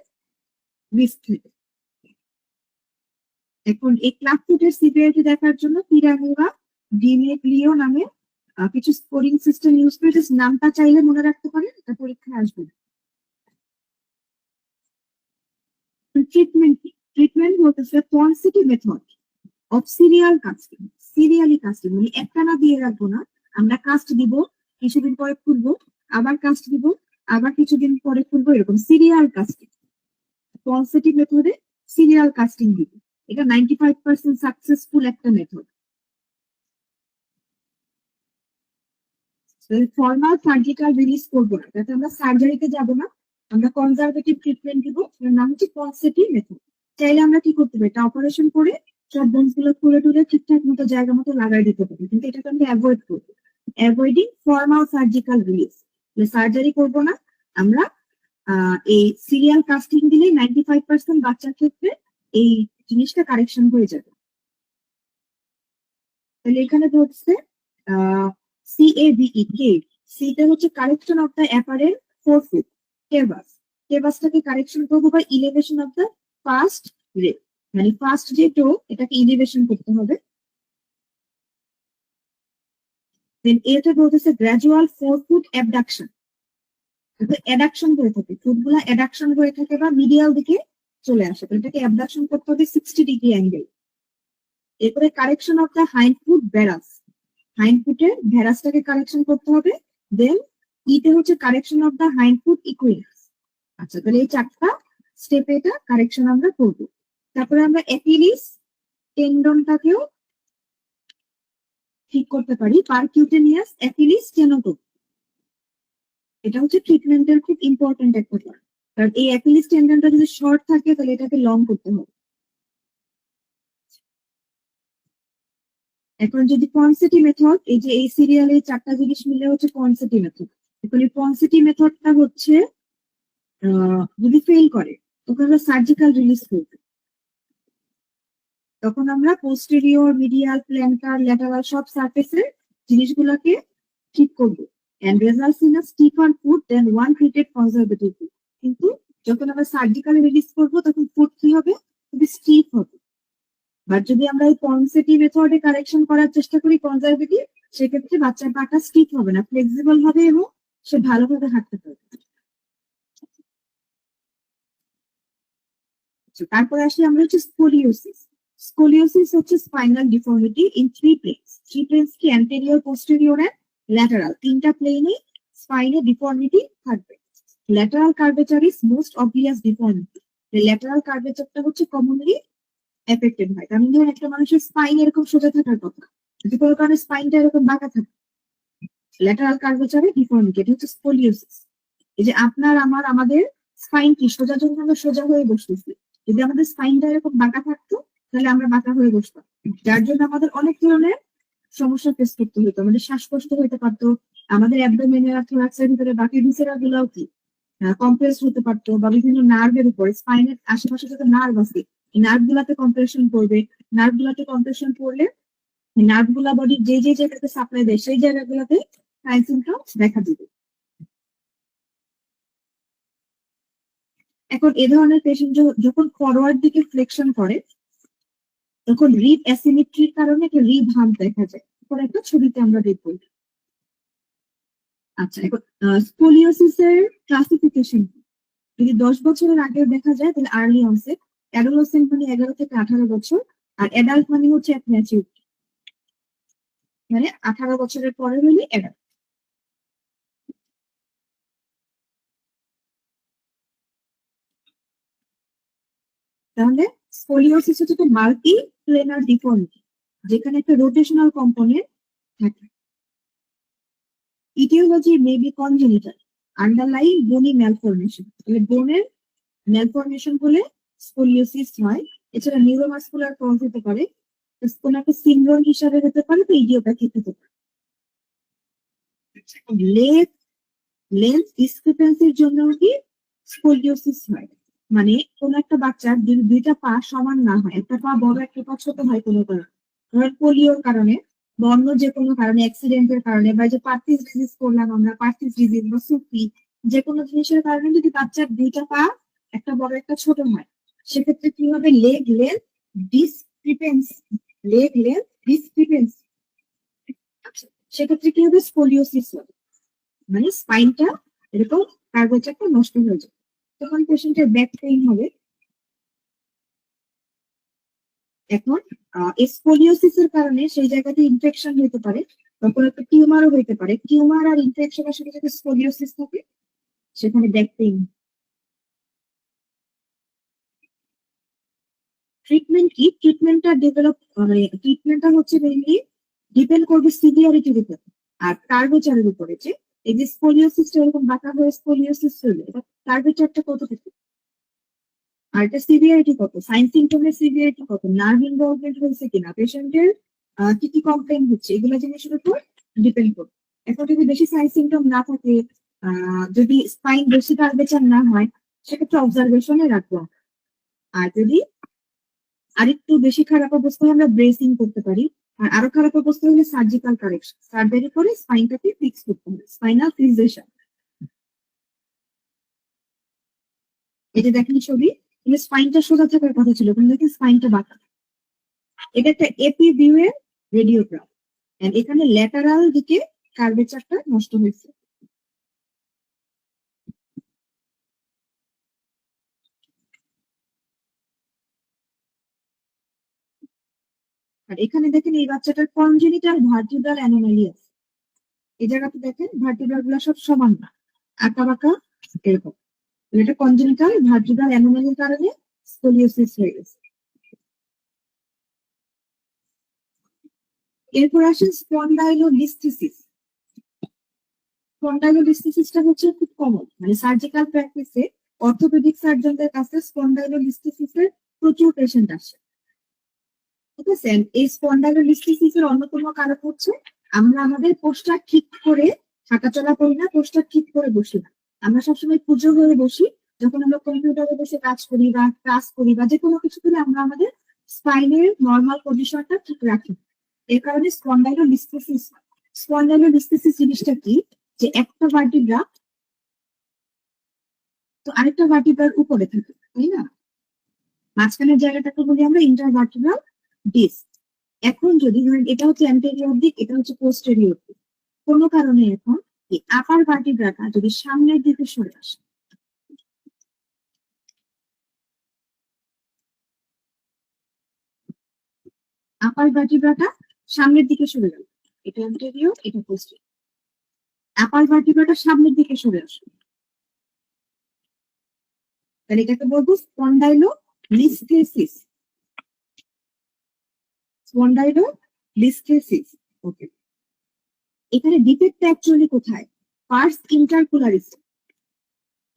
রিস্ক থাকে। এখন এই ক্লাব ফুটের সিভিয়ারিটি দেখার জন্য পিরামিডা ডিমেগ্লিও নামে কিছু স্কোরিং সিস্টেম ইউজ করে, জাস্ট নামটা চাইলে মনে রাখতে পারেন, এটা পরীক্ষায় আসবে। ট্রিটমেন্ট কি? ট্রিটমেন্ট বলতেছে Ponseti method of serial casting. Serially casting মানে একটানা দিয়ে রাখবো না, আমরা কাস্ট দিব, কিছুদিন পরে খুলবো, আবার কাস্ট দিব, আবার কিছুদিন পরে খুলবো, এরকম সিরিয়াল কাস্টিং। পনসিটি মেথডে সিরিয়াল কাস্টিং দিব, এটা 95% সাকসেসফুল একটা মেথড। ফর্মাল সার্জিক্যাল রিলিজ করবো না, যাতে আমরা সার্জারিতে যাব না, আমরা কনজারভেটিভ ট্রিটমেন্ট দিব, এর নাম হচ্ছে পনসিটিভ মেথড। চাইলে আমরা কি করতে পারি, এটা অপারেশন করে সব বোনস গুলো খুলে টুলে ঠিকঠাক মতো জায়গা মতো লাগাই দিতে পারি, কিন্তু এটাকে আমরা অ্যাভয়েড করবো। Avoiding formal surgical release, surgery করবো না আমরা, এই সিরিয়াল কাস্টিং দিলে 95% বাচ্চার ক্ষেত্রে এই জিনিসটা কারেকশন হয়ে যাবে। তাহলে এখানে ধরছে CAVE, কেভ, সিটা হচ্ছে correction of the apparent forefoot, cavus, কেভাসটাকে কারেকশন করবো বা ইলিভেশন অফ দ্য ফার্স্ট রে, মানে ফার্স্ট যে টো এটাকে ইলিভেশন করতে হবে। দেন এটা বলতেছে গ্রাজুয়াল ফোরফুট অ্যাবডাকশন, অ্যাডাকশন হয়ে থাকে, ফুটগুলা অ্যাডাকশন হয়ে থাকে বা মিডিয়াল দিকে চলে আসে, তো এটাকে অ্যাবডাকশন করতে হবে 60 ডিগ্রি অ্যাঙ্গেল। এরপরে correction of the hind foot varus, hind ফুটের ভেরাসটাকে কারেকশন করতে হবে। দেন ইতে হচ্ছে correction of the hind foot equinus. আচ্ছা, তাহলে এই 4টা স্টেপে এটা কারেকশন আমরা করব। তারপরে আমরা অ্যাকিলিস টেন্ডনটাকেও ঠিক করতে পারি, পারকিউটেনিয়াস অ্যাকিলিস টেনোটোম, এটা হচ্ছে ট্রিটমেন্টের খুব ইম্পর্টেন্ট একটা পার্ট, কারণ এই অ্যাকিলিস টেন্ডনটা যদি শর্ট থাকে তাহলে এটাকে লং করতে হবে। এখন যদি পনসিটি মেথড, এই যে এই সিরিয়ালে 4টা জিনিস মিলে হচ্ছে পনসিটি মেথড, এখন এই পনসিটি মেথডটা হচ্ছে যদি ফেল করে তখন আমরা সার্জিক্যাল রিলিজ করব, তখন আমরা পোস্টেরিয়র, মিডিয়াল, প্ল্যান্টার, ল্যাটারাল সব সারফেসের জিনিসগুলোকে ঠিক করব, and results in a stiffer foot than one treated conservative foot. কিন্তু যখন আমরা সার্জিক্যালি রিলিজ করব তখন ফুট কি হবে, খুবই স্টিফ হবে। বাট যদি আমরা এই পনসিটি মেথডে কারেকশন করার চেষ্টা করি কনজারভেটিভ, সেক্ষেত্রে বাচ্চার পাটা স্টিফ হবে না, ফ্লেক্সিবল হবে এবং সে ভালোভাবে হাঁটতে পারবে। তারপরে আসি আমরা হচ্ছে স্কোলিওসিস। স্কোলিওসিস হচ্ছে spinal deformity in 3 planes. 3 planes কি অ্যান্টেরিয়র, পোস্টেরিয়র এন্ড ল্যাটারাল, 3টা প্লেনে স্পাইনে ডিফর্মিটি থাকবে। Lateral curvature is most obvious deformity, lateral কার্ভেচারটা হচ্ছে কমনলি এফেক্টেড হয়। কারণ ধরুন একটা মানুষের স্পাইন এরকম সোজা থাকার কথা, যদি কোনো কারণে স্পাইনটা এরকম বাঁকা থাকে, ল্যাটারাল কার্ভেচারে ডিফর্মিটি, এটা হচ্ছে স্কোলিওসিস। এই যে আপনার আমাদের স্পাইন কি সোজা, যখন আমরা সোজা হয়ে বসতেছি, যদি আমাদের স্পাইনটা এরকম বাঁকা থাকতো তাহলে আমরা বাঁকা হয়ে বসতাম, যার জন্য আমাদের অনেক ধরনের সমস্যা ফেস করতে হতো, আমাদের শ্বাসকষ্ট হইতে পারতো, আমাদের অ্যাবডোমেনের আর থোরাক্সের ভিতরে বাকি ভিসেরা গুলাও কি কম্প্রেস হতে পারতো, বা বিভিন্ন নার্ভের উপরে স্পাইনের আশেপাশে যত নার্ভ আছে এই নার্ভ গুলাতে কম্প্রেশন করবে। নার্ভ গুলাতে কম্প্রেশন করলে নার্ভ গুলা বডির যে যে জায়গাতে সাপ্লাই দেয় সেই জায়গাগুলোতে সাইন সিমটমস দেখা দিবে। এখন এ ধরনের পেশেন্ট যখন ফরওয়ার্ড দিকে ফ্লেকশন করে তখন রিব অ্যাসিমেট্রির কারণে একটা রিব হাম্প দেখা যায়। এখন একটা ছবিতে আমরা দেখবো। আচ্ছা, এখন স্কোলিওসিস এর ক্লাসিফিকেশন যদি 10 বছরের আগে দেখা যায় তাহলে আর্লি অনসেট, অ্যাডোলেসেন্ট মানে 11 থেকে 18 বছর, আর অ্যাডাল্ট মানে হচ্ছে এক ম্যাচিউরিটি, মানে 18 বছরের পরে হলে অ্যাডাল্ট। তাহলে স্কোলিওসিস হচ্ছে মাল্টি প্লেনার ডিফর্মিটি, যেখানে একটা রোটেশনাল কম্পোনেন্ট থাকে। Aetiology may be congenital underlying bony malformation, তাহলে বোনের ম্যালফরমেশন হলে স্কোলিওসিস হয়। এছাড়া নিউরোমাসকুলার কজ হতে পারে, কোন একটা সিনড্রোম হিসাবে হতে পারে, তো ইডিওপ্যাথিক হতে পারে। লেন্থ ডিসক্রিপেন্সির জন্য কি স্কোলিওসিস হয়, মানে কোন একটা বাচ্চার যদি দুইটা পা সমান না হয়, একটা পা বড় একটা পা ছোট হয় কোনো কারণে, ধরেন পোলিওর কারণে বা অন্য যে কোনো কারণে, অ্যাক্সিডেন্টের কারণে, বা যে পার্টিস ডিজিজ করলাম আমরা, পার্টিস ডিজিজ বা সুফি, যে কোনো জিনিসের কারণে যদি বাচ্চার দুইটা পা একটা বড় একটা ছোট হয়, সেক্ষেত্রে কি হবে? Leg length discrepancy, leg length discrepancy. আচ্ছা, সেক্ষেত্রে কি হবে? স্কোলিওসিস হবে, মানে স্পাইনটা এরকম কার্ভেচারটা নষ্ট হয়ে যায়। তখন পেশেন্টের ব্যাক পেইন হবে। এখন স্কোলিওসিস এর কারণে সেই জায়গাতে ইনফেকশন হতে পারে, তখন একটা টিউমারও হতে পারে। টিউমার আর ইনফেকশনের সাথে যদি স্কোলিওসিস থাকে সেখানে ব্যাক পেইন। ট্রিটমেন্ট কি? ট্রিটমেন্টটা ডেভেলপ মানে ট্রিটমেন্টটা হচ্ছে মেইনলি ডিপেন্ড করবে সিভিয়ারিটির উপর আর কার্ভেচারের উপরে, যে এই যে স্কোলিওসিসটা এরকম বাঁকা হয়ে স্কোলিওসিস হলে এটা কার্ভেচারটা কত থেকে, আর এটা সিভিয়ারিটি কত, সাইন সিমটমের সিভিয়ারিটি কত, নার্ভ ইনভলভমেন্ট হয়েছে কিনা, পেশেন্টের কি কি কমপ্লেন হচ্ছে, এগুলো জিনিসের উপর ডিপেন্ড করবে। এখন যদি বেশি সাইন সিমটম না থাকে, যদি স্পাইন বেশি কার্ভেচার না হয়, সেক্ষেত্রে অবজারভেশনে রাখবো। আর যদি আরেকটু বেশি খারাপ অবস্থায় আমরা ব্রেসিং করতে পারি, আর আরো খারাপ অবস্থা হলে সার্জিক্যাল কারেকশন, সার্জারি করে স্পাইনটাকে ফিক্স করতে হবে, স্পাইনাল ফিক্সেশন। এটা দেখেন ছবি, কিন্তু স্পাইনটা সোজা থাকার কথা ছিল, কিন্তু দেখেন স্পাইনটা বাঁকা। এটা একটা এপি ভিউ এর রেডিওগ্রাফ, এখানে ল্যাটারাল দিকে কার্ভেচারটা নষ্ট হয়েছে। আর এখানে দেখেন এই বাচ্চাটার কনজেনিটাল ভার্টিব্রাল অ্যানোমালি আছে। এই জায়গাতে দেখেন ভার্টিব্রাল গুলো সব সমান না, আঁকা বাঁকা এরকম। এটা কনজেনিটাল ভার্টিব্রাল অ্যানোমালির কারণে স্কোলিওসিস হয়ে গেছে। এরপর আসেন স্পন্ডাইলোলিস্থেসিস। স্পন্ডাইলোলিস্থেসিসটা হচ্ছে খুব কমন, মানে সার্জিক্যাল প্র্যাকটিসে অর্থোপেডিক সার্জনদের কাছে স্পন্ডাইলোলিস্থেসিসের প্রচুর পেশেন্ট আসে। ঠিক আছে, এই স্পন্ডাইলোলিস্থেসিসের অন্যতম কারণ হচ্ছে আমরা আমাদের পোস্টার ঠিক করে হাঁটাচলা করি না, পোস্টার ঠিক করে বসি না। আমরা সবসময় পুজো হয়ে বসি, যখন আমরা কম্পিউটারে বসে কাজ করি বা ক্লাস করি বা যে কোনো কিছু করি, আমরা আমাদের স্পাইনের নর্মাল পজিশনটা ঠিক রাখি। এর কারণে স্পন্ডাইলোলিস্থেসিস। স্পন্ডাইলোলিস্থেসিস জিনিসটা কি? যে একটা ভার্টিব্রা তো আরেকটা ভার্টিব্রার উপরে থাকে, তাই না? মাঝখানের জায়গাটাকে বলি আমরা ইন্টারভার্টিব্রাল ডিস্ক। এখন যদি ধরেন এটা হচ্ছে অ্যান্টেরিয়র দিক, এটা হচ্ছে পোস্টেরিয়র দিক, কোনো কারণে এখন এই আপার ভার্টিব্রাটা যদি সামনের দিকে সরে আসে, আপার ভার্টিব্রাটা সামনের দিকে সরে গেল, এটা অ্যান্টেরিয়র এটা পোস্টেরিয়র, আপার ভার্টিব্রাটা সামনের দিকে সরে আসে, তাহলে এটাকে বলবো স্পন্ডাইলোলিস্থেসিস। স্পন্ডাইলোলিস্থেসিস। ওকে, এখানে ডিফেক্টটা অ্যাকচুয়ালি কোথায়? পার্স ইন্টারকুলারিস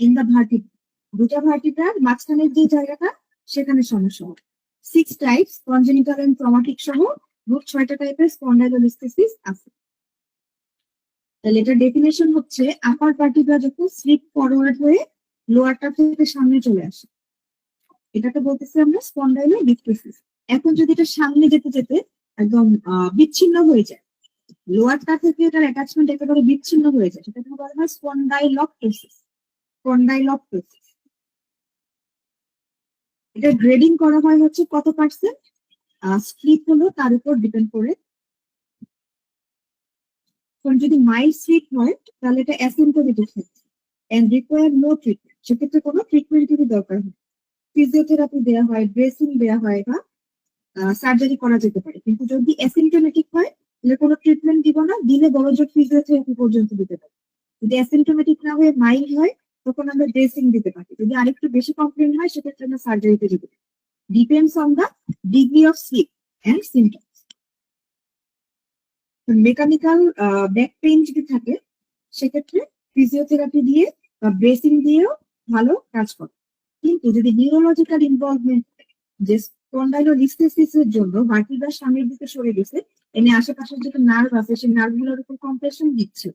ইন দা ভার্টিব্রা, দুটা ভার্টিব্রার মাঝখানের যে জায়গাটা সেখানে সমস্যা হয়। 6 টাইপস কনজেনিটাল এন্ড ট্রমাটিক সহ মোট 6টা টাইপের স্পন্ডাইলোলিস্থেসিস আছে। তাহলে এটার ডেফিনেশন হচ্ছে আপার পার্টিটা যখন স্লিপ ফরওয়ার্ড হয়ে লোয়ারটা থেকে সামনে চলে আসে, এটাকে বলতেছি আমরা স্পন্ডাইলোলিস্থেসিস। এখন যদি এটা সামনে যেতে যেতে একদম বিচ্ছিন্ন হয়ে যায়, লোয়ারটা থেকে এটার অ্যাটাচমেন্ট একেবারে বিচ্ছিন্ন হয়ে যায়, সেটাকে বলা হয় স্পন্ডাইলপ্টোসিস। স্পন্ডাইলপ্টোসিস এটা গ্রেডিং করা হয় হচ্ছে কত পার্সেন্ট স্লিপ হলো তার উপর ডিপেন্ড করে। যদি মাইল্ড স্লিপ হয় তাহলে এটা অ্যাসিম্পটোমেটিক থাকে এন্ড রিকোয়ার নো ট্রিটমেন্ট, সেক্ষেত্রে কোনো ট্রিটমেন্টেরই দরকার হয়, ফিজিওথেরাপি দেওয়া হয়, ড্রেসিং দেওয়া হয় বা সার্জারি করা যেতে পারে। কিন্তু যদি অ্যাসিম্পটোমেটিক হয় তাহলে কোনো ট্রিটমেন্ট দিব না, দিলে বড় জোর ফিজিওথেরাপি পর্যন্ত দিতে পারি। যদি অ্যাসিম্পটোমেটিক না হয়ে মাইল্ড হয় তখন আমরা ড্রেসিং দিতে পারি, যদি আরেকটু বেশি কমপ্লেন হয় সেক্ষেত্রে আমরা সার্জারিতে যেতে পারি। Depends on the degree of slip and symptoms. Mechanical back pain যদি থাকে সেক্ষেত্রে ফিজিওথেরাপি দিয়ে বা ব্রেসিং দিয়েও ভালো কাজ করে। কিন্তু যদি নিউরোলজিক্যাল ইনভলভমেন্ট, যে স্পন্ডাইলোলিস্থেসিস এর জন্য ভার্টিব্রা সামনের দিকে সরে গেছে, এনে আশেপাশের যে নার্ভ আছে সেই নার্ভগুলোর উপর কম্প্রেশন দিচ্ছে,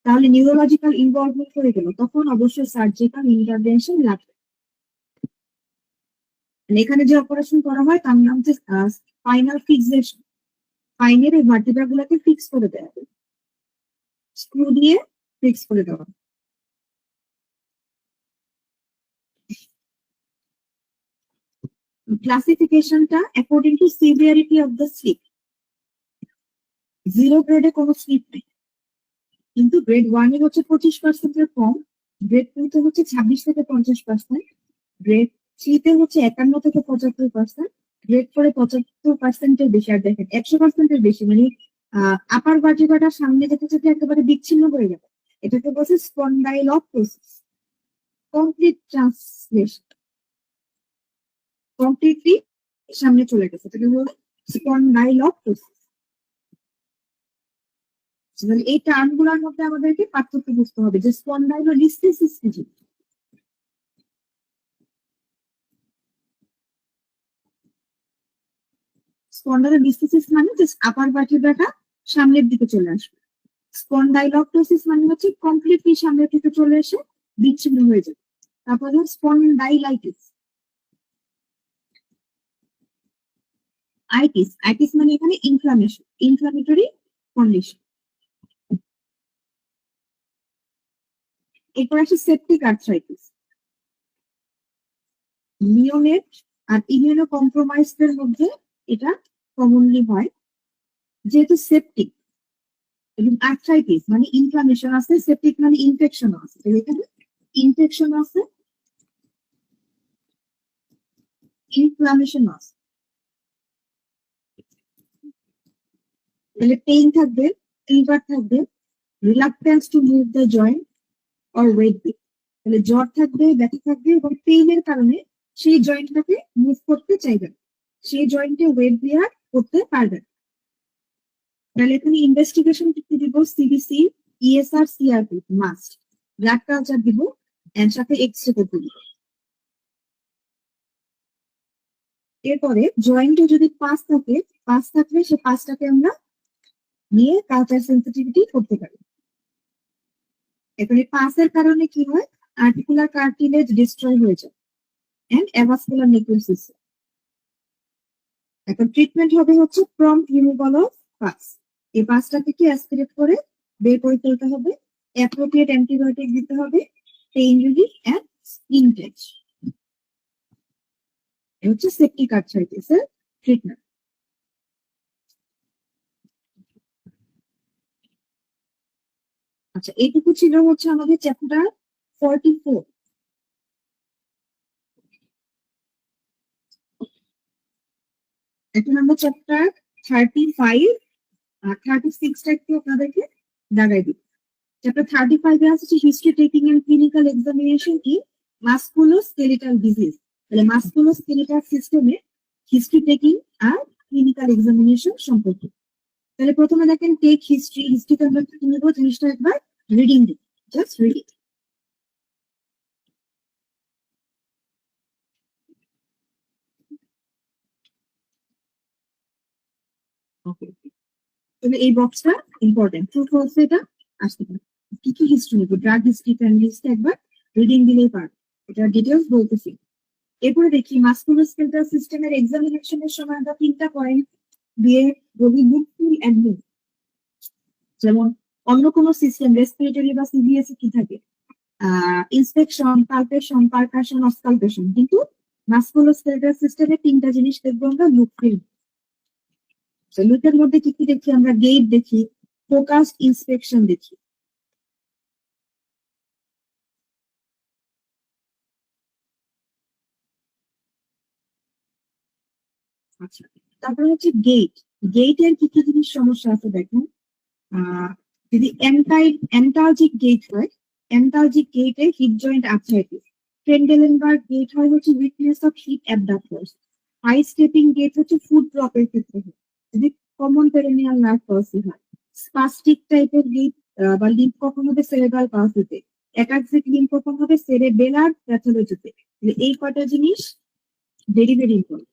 তাহলে নিউরোলজিক্যাল ইনভলভমেন্ট হয়ে গেল, তখন অবশ্যই সার্জিক্যাল ইন্টারভেনশন লাগবে। এখানে যে অপারেশন করা হয় তার নাম হচ্ছে স্পাইনাল ফিক্সেশন। স্পাইনের এই ভার্টিব্রা গুলোকে ফিক্স করে দেওয়া হয়, স্ক্রু দিয়ে ফিক্স করে দেওয়া। ক্লাসিফিকেশনটা according to severity of the slip. 0 গ্রেডে কোনো স্লিপ নেই, কিন্তু গ্রেড 1 এ হচ্ছে 25% কম, গ্রেড 2 তে হচ্ছে 26 থেকে 50%, গ্রেড 3 তে হচ্ছে 51 থেকে 75%, গ্রেড 4 এ 75% এর বেশি। আর দেখেন 100% এর বেশি, মানে আপার ভার্টিব্রাটা সামনে যেতে যেতে একেবারে বিচ্ছিন্ন হয়ে গেল, এটাকে বলছে স্পন্ডাইলপ্টোসিস। কমপ্লিট ট্রান্সলেশন, কমপ্লিটলি সামনে চলে গেছে, এটাকে বলে স্পন্ডাইলপ্টোসিস। এই টার্ম গুলোর মধ্যে আমাদেরকে পার্থক্য বুঝতে হবে যে স্পন্ডাইলোলিস্থেসিস কি জিনিস। স্পন্ডাইলোলিস্থেসিস মানে জাস্ট আপার ভার্টিব্রাটা সামনের দিকে চলে আসবে। স্পন্ডাইলপ্টোসিস মানে হচ্ছে কমপ্লিটলি সামনের দিকে চলে এসে বিচ্ছিন্ন হয়ে যাবে। তারপরে স্পন্ডাইলাইটিস। আইটিস, আইটিস মানে এখানে ইনফ্লামেশন, ইনফ্লামেটরি কন্ডিশন। এরপর আসে সেপটিক আর্থ্রাইটিস। নিওনেট আর ইমিউনো কম্প্রোমাইজদের মধ্যে এটা কমনলি হয়। যেহেতু সেপটিক এবং আর্থ্রাইটিস মানে ইনফ্লামেশন আছে, সেপটিক মানে ইনফেকশন আছে, এখানে ইনফেকশন আছে, ইনফ্লামেশন আছে, তাহলে পেইন থাকবে, ফিভার থাকবে, reluctance to move the joint or weight bear, তাহলে জ্বর থাকবে, ব্যথা থাকবে এবং পেইনের কারণে সেই জয়েন্টটাকে মুভ করতে চাইবে, সেই জয়েন্টে ওয়েট বিয়ার করতে পারবে। তাহলে এখানে ইনভেস্টিগেশন কি দিব? CBC, ESR, CRP must, blood culture দিব এর সাথে এক্সরে করতে দিব। এরপরে জয়েন্টে যদি পাস থাকে, পাস থাকলে সে পাসটাকে আমরা নিয়ে কালচার সেন্সিটিভিটি করতে পারি। এখন এই পাসের কারণে কি হয়? আর্টিকুলার কার্টিলেজ ডিস্ট্রয় হয়ে যায় এন্ড অ্যাভাসকুলার নেক্রোসিস। এখন ট্রিটমেন্ট হবে হচ্ছে প্রম্পট রিমুভাল অফ পাস। এই পাসটাকে কি অ্যাসপিরেট করে বের করে ফেলতে হবে, অ্যাপ্রোপ্রিয়েট অ্যান্টিবায়োটিক দিতে হবে, pain relief and skin touch. এই হচ্ছে সেপটিক আর্থ্রাইটিস এর ট্রিটমেন্ট। আচ্ছা, এইটুকু ছিল হচ্ছে আমাদের চ্যাপ্টার 44। এখন আমরা চ্যাপ্টার 35 আর 36টা একটু আপনাদেরকে দাগাই দিই। চ্যাপ্টার 35 এ আছে history taking and clinical examination in musculoskeletal disease. তাহলে মাসকুলোস্কেলিটাল সিস্টেমে হিস্ট্রি টেকিং আর ক্লিনিক্যাল এক্সামিনেশন সম্পর্কে। তাহলে প্রথমে দেখেন টেক হিস্ট্রি, হিস্ট্রিতে আমরা কি নেব জিনিসটা একবার রিডিং দিই, জাস্ট রিড ইট। ওকে, তাহলে এই বক্সটা ইম্পর্টেন্ট, ট্রু ফলস এটা আসতে পারে। কি কি হিস্ট্রি নেবো? ড্রাগ হিস্ট্রি, ফ্যামিলি হিস্ট্রি একবার রিডিং দিলেই পারবে, এটা ডিটেলস বলতেছি। এরপরে দেখি মাস্কুলোস্কেলেটাল সিস্টেমের এক্সামিনেশনের সময় আমরা 3টা পয়েন্ট দিয়ে বলি বুকফুল অ্যান্ড বুক। যেমন অন্য কোনো সিস্টেম রেসপিরেটরি বা সিবিএসই কি থাকে, ইন্সপেকশন, পালপেশন, পারকাশন, অস্কালপেশন, কিন্তু মাস্কুলোস্কেলেটাল সিস্টেমে 3টা জিনিস দেখবো আমরা লুক ফিল। লুকের মধ্যে কি কি দেখি আমরা? গেট দেখি, ফোকাসড ইন্সপেকশন দেখি। আচ্ছা, তারপরে হচ্ছে গেট। গেটের কি কি জিনিস সমস্যা আছে দেখেন। যদি এন্টালজিক গেট হয়, এন্টালজিক গেটে hip joint arthritis. Trendelenburg gait হয় হচ্ছে weakness of hip abductors. High stepping gait হচ্ছে ফুড ড্রপের ক্ষেত্রে হয়, যদি কমন পেরেনিয়াল নার্ভ পালসি হয়। স্পাস্টিক টাইপের গেট বা লিম্ফ কখন হবে সেরেব্রাল পালসিতে। একাক্সিক লিম্ফ কখন হবে সেরেবেলার প্যাথোলজিতে। এই কয়টা জিনিস ভেরি ভেরি ইম্পর্টেন্ট।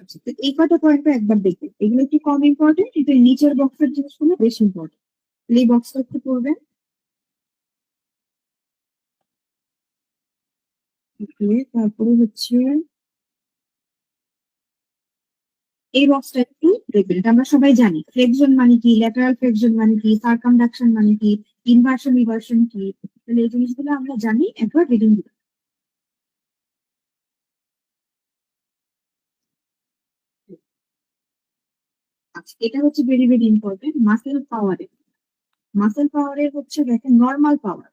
আচ্ছা, তো এই কয়টা পয়েন্টটা একবার দেখবেন, এগুলো একটু কম ইম্পর্টেন্ট, কিন্তু এই নিচের বক্সের জিনিসগুলো বেশি ইম্পর্টেন্ট। এই বক্সটা একটু পড়বেন। তারপরে হচ্ছে এই বক্সটা একটু দেখবেন, এটা আমরা সবাই জানি। ফ্লেকশন মানে কি, ল্যাটারাল ফ্লেকশন মানে কি, সার্কামডাকশন মানে কি, ইনভার্সন রিভার্সন কি, তাহলে এই জিনিসগুলো আমরা জানি, একবার রিডিং দিই। আচ্ছা, এটা হচ্ছে ভেরি ভেরি ইম্পর্টেন্ট। মাসেল পাওয়ারের হচ্ছে দেখেন নর্মাল পাওয়ার।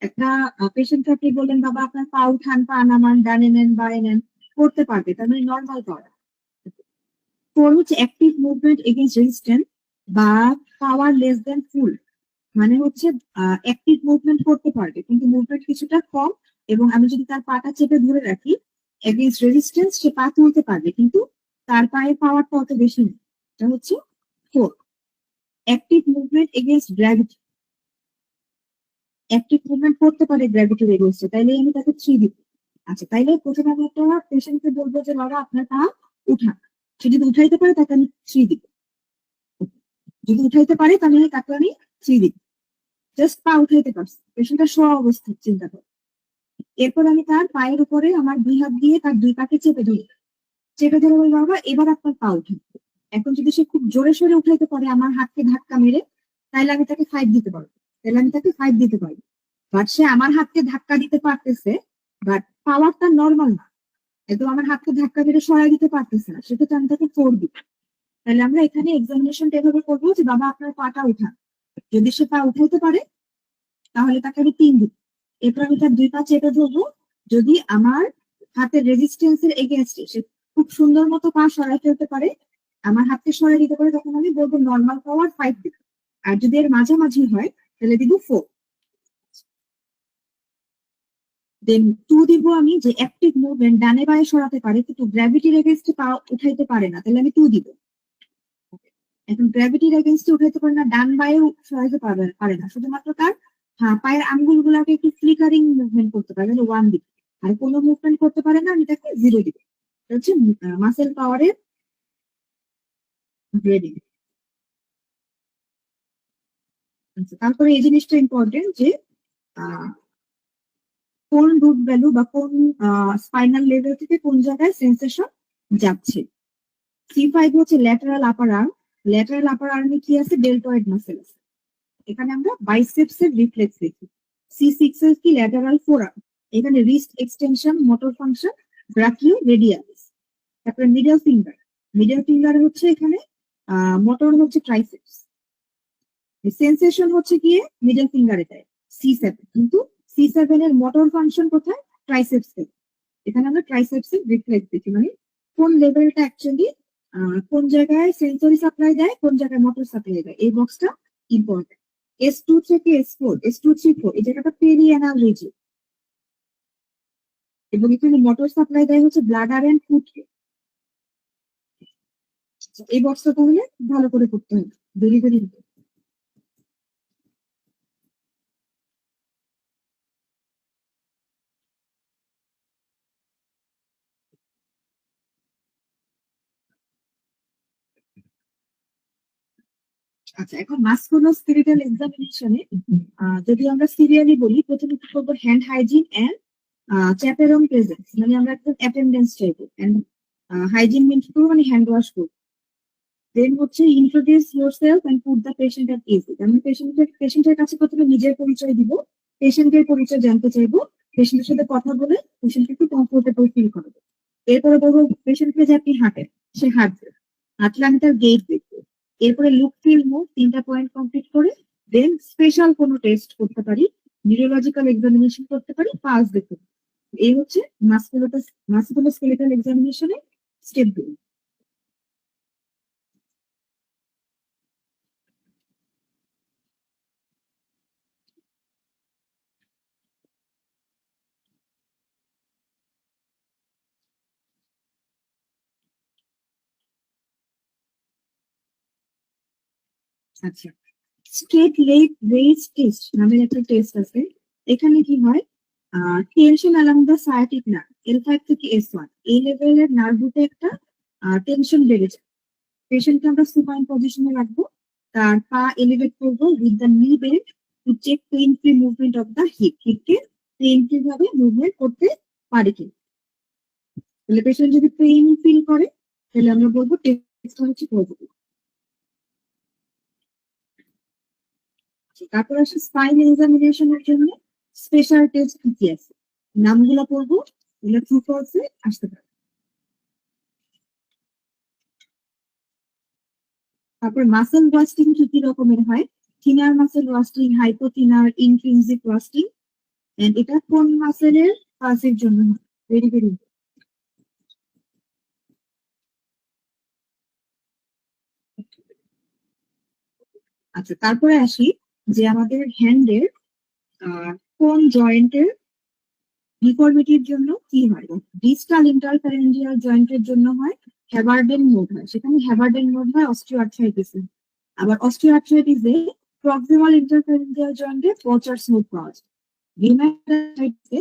একটা পেশেন্ট আপনি বললেন বাবা আপনার পা উঠান, পা নামান, ডানে নেন বায়ে নেন, করতে পারবে, তার মানে নর্মাল পাওয়ার। ফোর হচ্ছে অ্যাক্টিভ মুভমেন্ট এগেইনস্ট রেজিস্ট্যান্স বা পাওয়ার লেস দেন ফুল। মানে হচ্ছে অ্যাক্টিভ মুভমেন্ট করতে পারবে কিন্তু মুভমেন্ট কিছুটা কম, এবং আমি যদি তার পাটা চেপে ধরে রাখি এগেইনস্ট রেজিস্ট্যান্স, সে পা তুলতে পারবে কিন্তু তার পায়ের পাওয়ারটা অত বেশি নেই। এটা হচ্ছে four. Active movement against gravity, active movement করতে পারে গ্র্যাভিটির এগেইনস্টে, তাইলে আমি তাকে থ্রি দিব। আচ্ছা, তাইলে প্রথমে আমি একটা পেশেন্টকে বলবো যে বাবা আপনার পা উঠান, সে যদি উঠাইতে পারে তাকে আমি থ্রি দিব। যদি উঠাইতে পারে তাহলে তাকে আমি থ্রি দিব। জাস্ট পা উঠাইতে পারছে, পেশেন্টটা শোয়া অবস্থা চিন্তা করে। এরপর আমি তার পায়ের উপরে আমার 2 হাত দিয়ে তার 2 পাকে চেপে ধরি, চেপে ধরে বলবো বাবা এবার আপনার পা উঠান। এখন যদি সে খুব জোরে সোরে উঠাইতে পারে আমার হাতকে ধাক্কা মেরে, তাহলে আমি তাকে 5 দিতে পারবো, তাহলে আমি তাকে 5 দিতে পারবো। বাট সে আমার হাতকে ধাক্কা দিতে পারতেছে, বাট পাওয়ারটা নর্মাল না, একদম আমার হাতকে ধাক্কা মেরে সরাই দিতে পারতেছে না, সেক্ষেত্রে আমি তাকে 4 দিব। তাহলে আমরা এখানে এক্সামিনেশনটা এভাবে করবো যে বাবা আপনার পাটা উঠান, যদি সে পা উঠাইতে পারে তাহলে তাকে আমি 3 দিব। এরপর আমি তার 2 পা চেপে ধরবো, যদি আমার হাতের রেজিস্ট্যান্সের এগেনস্টে সে খুব সুন্দর মতো পা সরাই ফেলতে পারে, আমার হাতকে সরাই দিতে পারে, তখন আমি বলবো নর্মাল পাওয়ার 5 দিব। আর যদি এর মাঝামাঝি হয় তাহলে দিব 4। দেন 2 দিব আমি যে অ্যাক্টিভ মুভমেন্ট ডানে বায়ে সরাতে পারে কিন্তু গ্র্যাভিটির এগেনস্টে পা উঠাইতে পারে না, তাহলে আমি 2 দিব। এখন গ্র্যাভিটির এগেনস্টে উঠাইতে পারে না, ডান বায়েও সরাইতে পারে না, শুধুমাত্র তার পায়ের আঙ্গুল গুলাকে একটু ফ্লিকারিং মুভমেন্ট করতে পারে, 1 দিব। আর কোনো মুভমেন্ট করতে পারে না, আমি তাকে 0 দিব। এটা হচ্ছে মাসেল পাওয়ারের গ্রেডিং। তারপরে এই জিনিসটা ইম্পর্টেন্ট যে আহ, কোন রুট ভ্যালু বা কোন স্পাইনাল লেভেল থেকে কোন জায়গায় সেন্সেশন যাচ্ছে। C5 হচ্ছে ল্যাটারাল আপার আর্ম। ল্যাটারাল আপার আর্মে কি আছে? ডেলটয়েড মাসেল আছে, এখানে আমরা বাইসেপস এর রিফ্লেক্স দেখি। C6 এর কি? ল্যাটারাল ফোরআর্ম, এখানে wrist extension, motor function, brachioradialis. তারপরে মিডল ফিঙ্গার, মিডল ফিঙ্গার হচ্ছে এখানে মোটর হচ্ছে ট্রাইসেপস, সেন্সেশন হচ্ছে গিয়ে মিডল ফিঙ্গারে দেয় C7, কিন্তু C7 এর মোটর ফাংশন কোথায়? ট্রাইসেপস এ। এখানে আমরা ট্রাইসেপস এর রিফ্লেক্স দেখি, মানে কোন লেভেলটা অ্যাকচুয়ালি কোন জায়গায় সেন্সরি সাপ্লাই দেয়, কোন জায়গায় মোটর সাপ্লাই দেয়, এই বক্সটা ইম্পর্টেন্ট। S2 থেকে S4, S2 3 4 এই জায়গাটা পেরিঅ্যানাল রিজিয়ন, এবং এখানে মোটর সাপ্লাই দেয় হচ্ছে ব্লাডার এন্ড ফুটকে। এই বক্সটা তাহলে ভালো করে করতে হবে, ভেরি ভেরি। আচ্ছা, এখন মাস্কুলোস্কেলেটাল এক্সামিনেশনে যদি আমরা সিরিয়ালি বলি, প্রথমে কি করবো, হ্যান্ড হাইজিন এন্ড চ্যাপেরন প্রেজেন্স, মানে আমরা একটা অ্যাটেন্ডেন্স চাইবো, এন্ড হাইজিন মিন্স করবো মানে হ্যান্ড ওয়াশ করবো। দেন হচ্ছে introduce yourself and put the patient at ease, আমি পেশেন্টের কাছে প্রথমে নিজের পরিচয় দিব, পেশেন্টের পরিচয় জানতে চাইবো, পেশেন্টের সাথে কথা বলে পেশেন্টকে একটু কমফোর্টেবল ফিল করাবো। এরপরে বলবো পেশেন্টকে যে আপনি হাঁটেন, সে হাঁটবে, হাঁটলে আমি তার গেট দেখবো। এরপরে লুক ফিল মুভ, 3টা পয়েন্ট কমপ্লিট করে দেন স্পেশাল কোনো টেস্ট করতে পারি, নিউরোলজিক্যাল এক্সামিনেশন করতে পারি, পাস দেখতে পারি। এই হচ্ছে মাস্কুলোস্কেলেটাল এক্সামিনেশনের স্টেপ গুলো। আচ্ছা, স্ট্রেট লেগ রেইজ টেস্ট নামের একটা টেস্ট আছে। এখানে কি হয়, tension along the sciatic nerve L5 থেকে S1 এই লেভেলের নার্ভতে একটা টেনশন বেড়ে যায়। পেশেন্টকে আমরা সুপাইন পজিশনে রাখবো, তার পা এলিভেট করবো with the knee bend to check pain free movement of the হিপকে পেইন ফ্রি ভাবে মুভমেন্ট করতে পারে কি। তাহলে পেশেন্ট যদি পেইন ফিল করে তাহলে আমরা বলবো টেস্টটা হচ্ছে পজিটিভ। তারপর আসে স্পাইন এক্সামিনেশনের জন্য স্পেশাল টেস্ট কি কি আছে, নামগুলো পড়বো, এগুলো ট্রু ফলসে আসতে পারে। তারপর মাসেল ওয়াস্টিং কি কি রকমের হয়, thenar muscle wasting, hypothenar, intrinsic wasting, and এটা কোন মাসেলের পালসের জন্য হয়, ভেরি ভেরি। আচ্ছা, তারপরে আসি যে আমাদের হ্যান্ডের কোন জয়েন্টের ডিফর্মিটির জন্য কি হয়। ডিস্টাল ইন্টারফেরেঞ্জিয়াল জয়েন্টের জন্য হয় হ্যাভার্ডেন নোড হয়, সেখানে হ্যাভার্ডেন নোড হয় অস্টিওআর্থ্রাইটিসে। আবার অস্টিওআর্থ্রাইটিসে প্রক্সিমাল ইন্টারফেরেঞ্জিয়াল জয়েন্টে পচার্স নোড পাওয়া যায়। রিউমাটয়েডে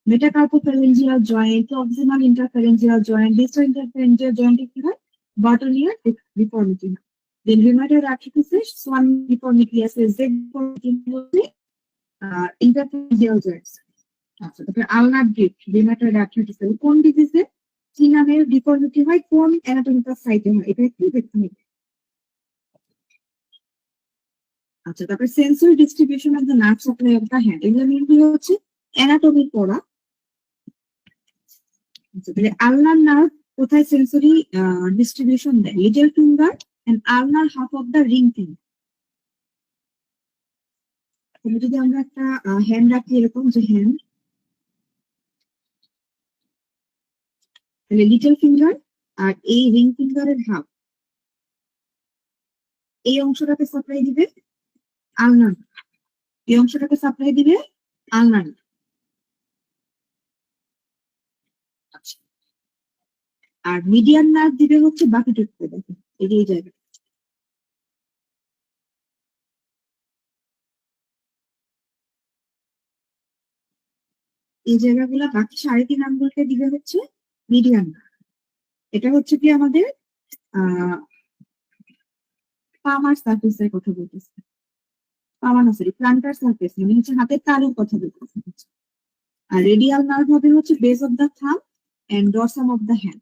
মেটাকার্পোফেরেঞ্জিয়াল জয়েন্ট, প্রক্সিমাল ইন্টারফেরেঞ্জিয়াল জয়েন্ট, ডিস্টাল ইন্টারফেরেঞ্জিয়াল জয়েন্টে কি হয়, বার্টনিয়ার ডিফর্মিটি হয়। দেন রিউমাটয়েড আর্থ্রাইটিসে সোয়ান ডিফর্মিটি আছে, জেড ডিফর্মিটি মধ্যে ইন্টারফেরেঞ্জিয়াল জয়েন্টস। আচ্ছা, তারপরে আলনার ডিপ রিউমাটয়েড আর্থ্রাইটিস কোন ডিজিজে কি নামের ডিফর্মিটি হয়, কোন অ্যানাটমিক্যাল সাইটে হয়, এটা একটু দেখতে হবে। আচ্ছা, তারপরে sensory distribution of the nerve supply of the hand, এগুলো মেনলি হচ্ছে অ্যানাটমি পড়া। আচ্ছা, তাহলে আলনার নার্ভ কোথায় সেন্সরি ডিস্ট্রিবিউশন দেয়, little finger and ulnar half of the ring finger. তাহলে যদি আমরা একটা হ্যান্ড রাখি এরকম যে হ্যান্ড, তাহলে লিটল ফিঙ্গার আর এই রিং ফিঙ্গারের হাফ, এই অংশটাকে সাপ্লাই দিবে আলনার, এই অংশটাকে সাপ্লাই দিবে আলনার। আচ্ছা, আর মিডিয়ান নার্ভ দিবে হচ্ছে বাকিটুকু, দেখো এই জায়গা, এই জায়গাগুলো বাকি 3.5 আঙ্গুলকে দিবে হচ্ছে মিডিয়ান নার্ভ। এটা হচ্ছে কি আমাদের আহ পামার সার্ফেসের কথা বলতেছে, পামা না সরি প্লান্টার সার্ফেস, মানে হচ্ছে হাতের তালুর কথা বলতেছে। আর রেডিয়াল নার্ভ হবে হচ্ছে base of the thumb and dorsum of the hand,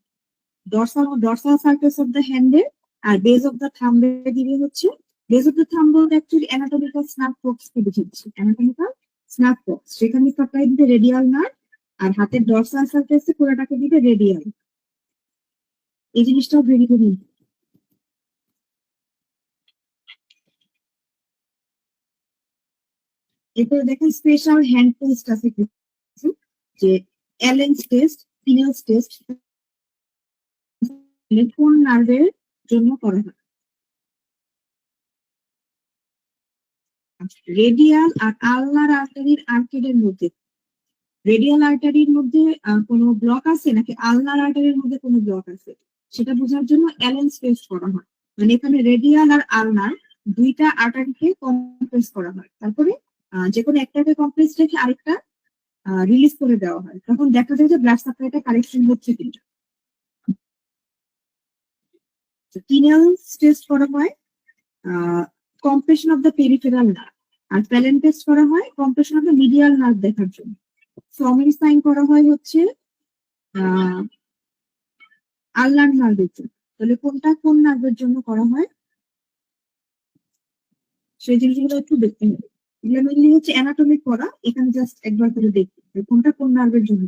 dorsal surface of the হ্যান্ডের আর বেস অফ দ্য থাম দিবে হচ্ছে, বেস অফ দ্য থাম বলতে অ্যাকচুয়ালি অ্যানাটমিক্যাল স্ন্যাপ বক্স কে বুঝাচ্ছে, অ্যানাটমিক্যাল স্ন্যাপ বক্স, সেখানে সাপ্লাই দিবে রেডিয়াল নার্ভ, আর হাতের ডরসাল সার্ফেসে পুরোটাকে দিবে রেডিয়াল। এই জিনিসটাও ভেরি ভেরি। এরপরে দেখেন স্পেশাল হ্যান্ড টেস্ট আছে কিছু, যে অ্যালেন্স টেস্ট, ফিনেলস টেস্ট, কোন নার্ভের জন্য করা হয়। রেডিয়াল আর আলনার আর্টারির আর্কেডের মধ্যে, রেডিয়াল আর্টারির মধ্যে কোনো ব্লক আছে নাকি আলনার আর্টারির মধ্যে কোনো ব্লক আছে, সেটা বোঝার জন্য অ্যালেন্স টেস্ট করা হয়। মানে এখানে রেডিয়াল আর আলনার দুইটা আর্টারিকে কম্প্রেস করা হয়, তারপরে যে কোনো একটাকে কম্প্রেস রেখে আরেকটা রিলিজ করে দেওয়া হয়, তখন দেখা যায় যে ব্লাড সাপ্লাইটা কারেকশন হচ্ছে কিনা। টিনেলস টেস্ট করা হয় compression of the peripheral nerve, আর প্যালেন টেস্ট করা হয় compression of the medial nerve দেখার জন্য। ফ্রমের সাইন করা হয় হচ্ছে আলনার নার্ভের জন্য। তাহলে কোনটা কোন নার্ভের জন্য করা হয় সেই জিনিসগুলো একটু দেখতে হবে। এগুলো মেনলি হচ্ছে অ্যানাটমিক করা, এখানে জাস্ট একবার করে দেখতে কোনটা কোন নার্ভের জন্য।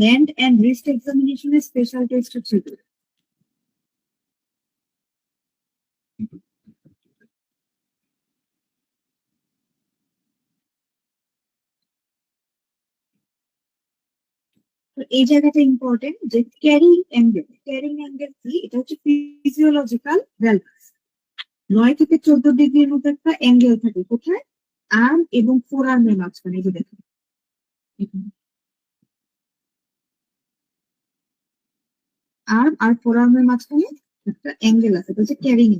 হ্যান্ড অ্যান্ড রিস্ট এক্সামিনেশনের স্পেশাল টেস্ট হচ্ছে এগুলো। তো এই জায়গাটা ইম্পর্টেন্ট যে ক্যারিং অ্যাঙ্গেল, ক্যারিং অ্যাঙ্গেল কি, এটা হচ্ছে ফিজিওলজিক্যাল ভ্যালুস। 9 থেকে 14 ডিগ্রির মতো একটা অ্যাঙ্গেল থাকে কোথায়, আর্ম এবং ফোর আর্মের মাঝখানে। এই যে দেখুন আর্ম আর ফোর আর্মের মাঝখানে একটা অ্যাঙ্গেল আছে, এটা হচ্ছে ক্যারিং।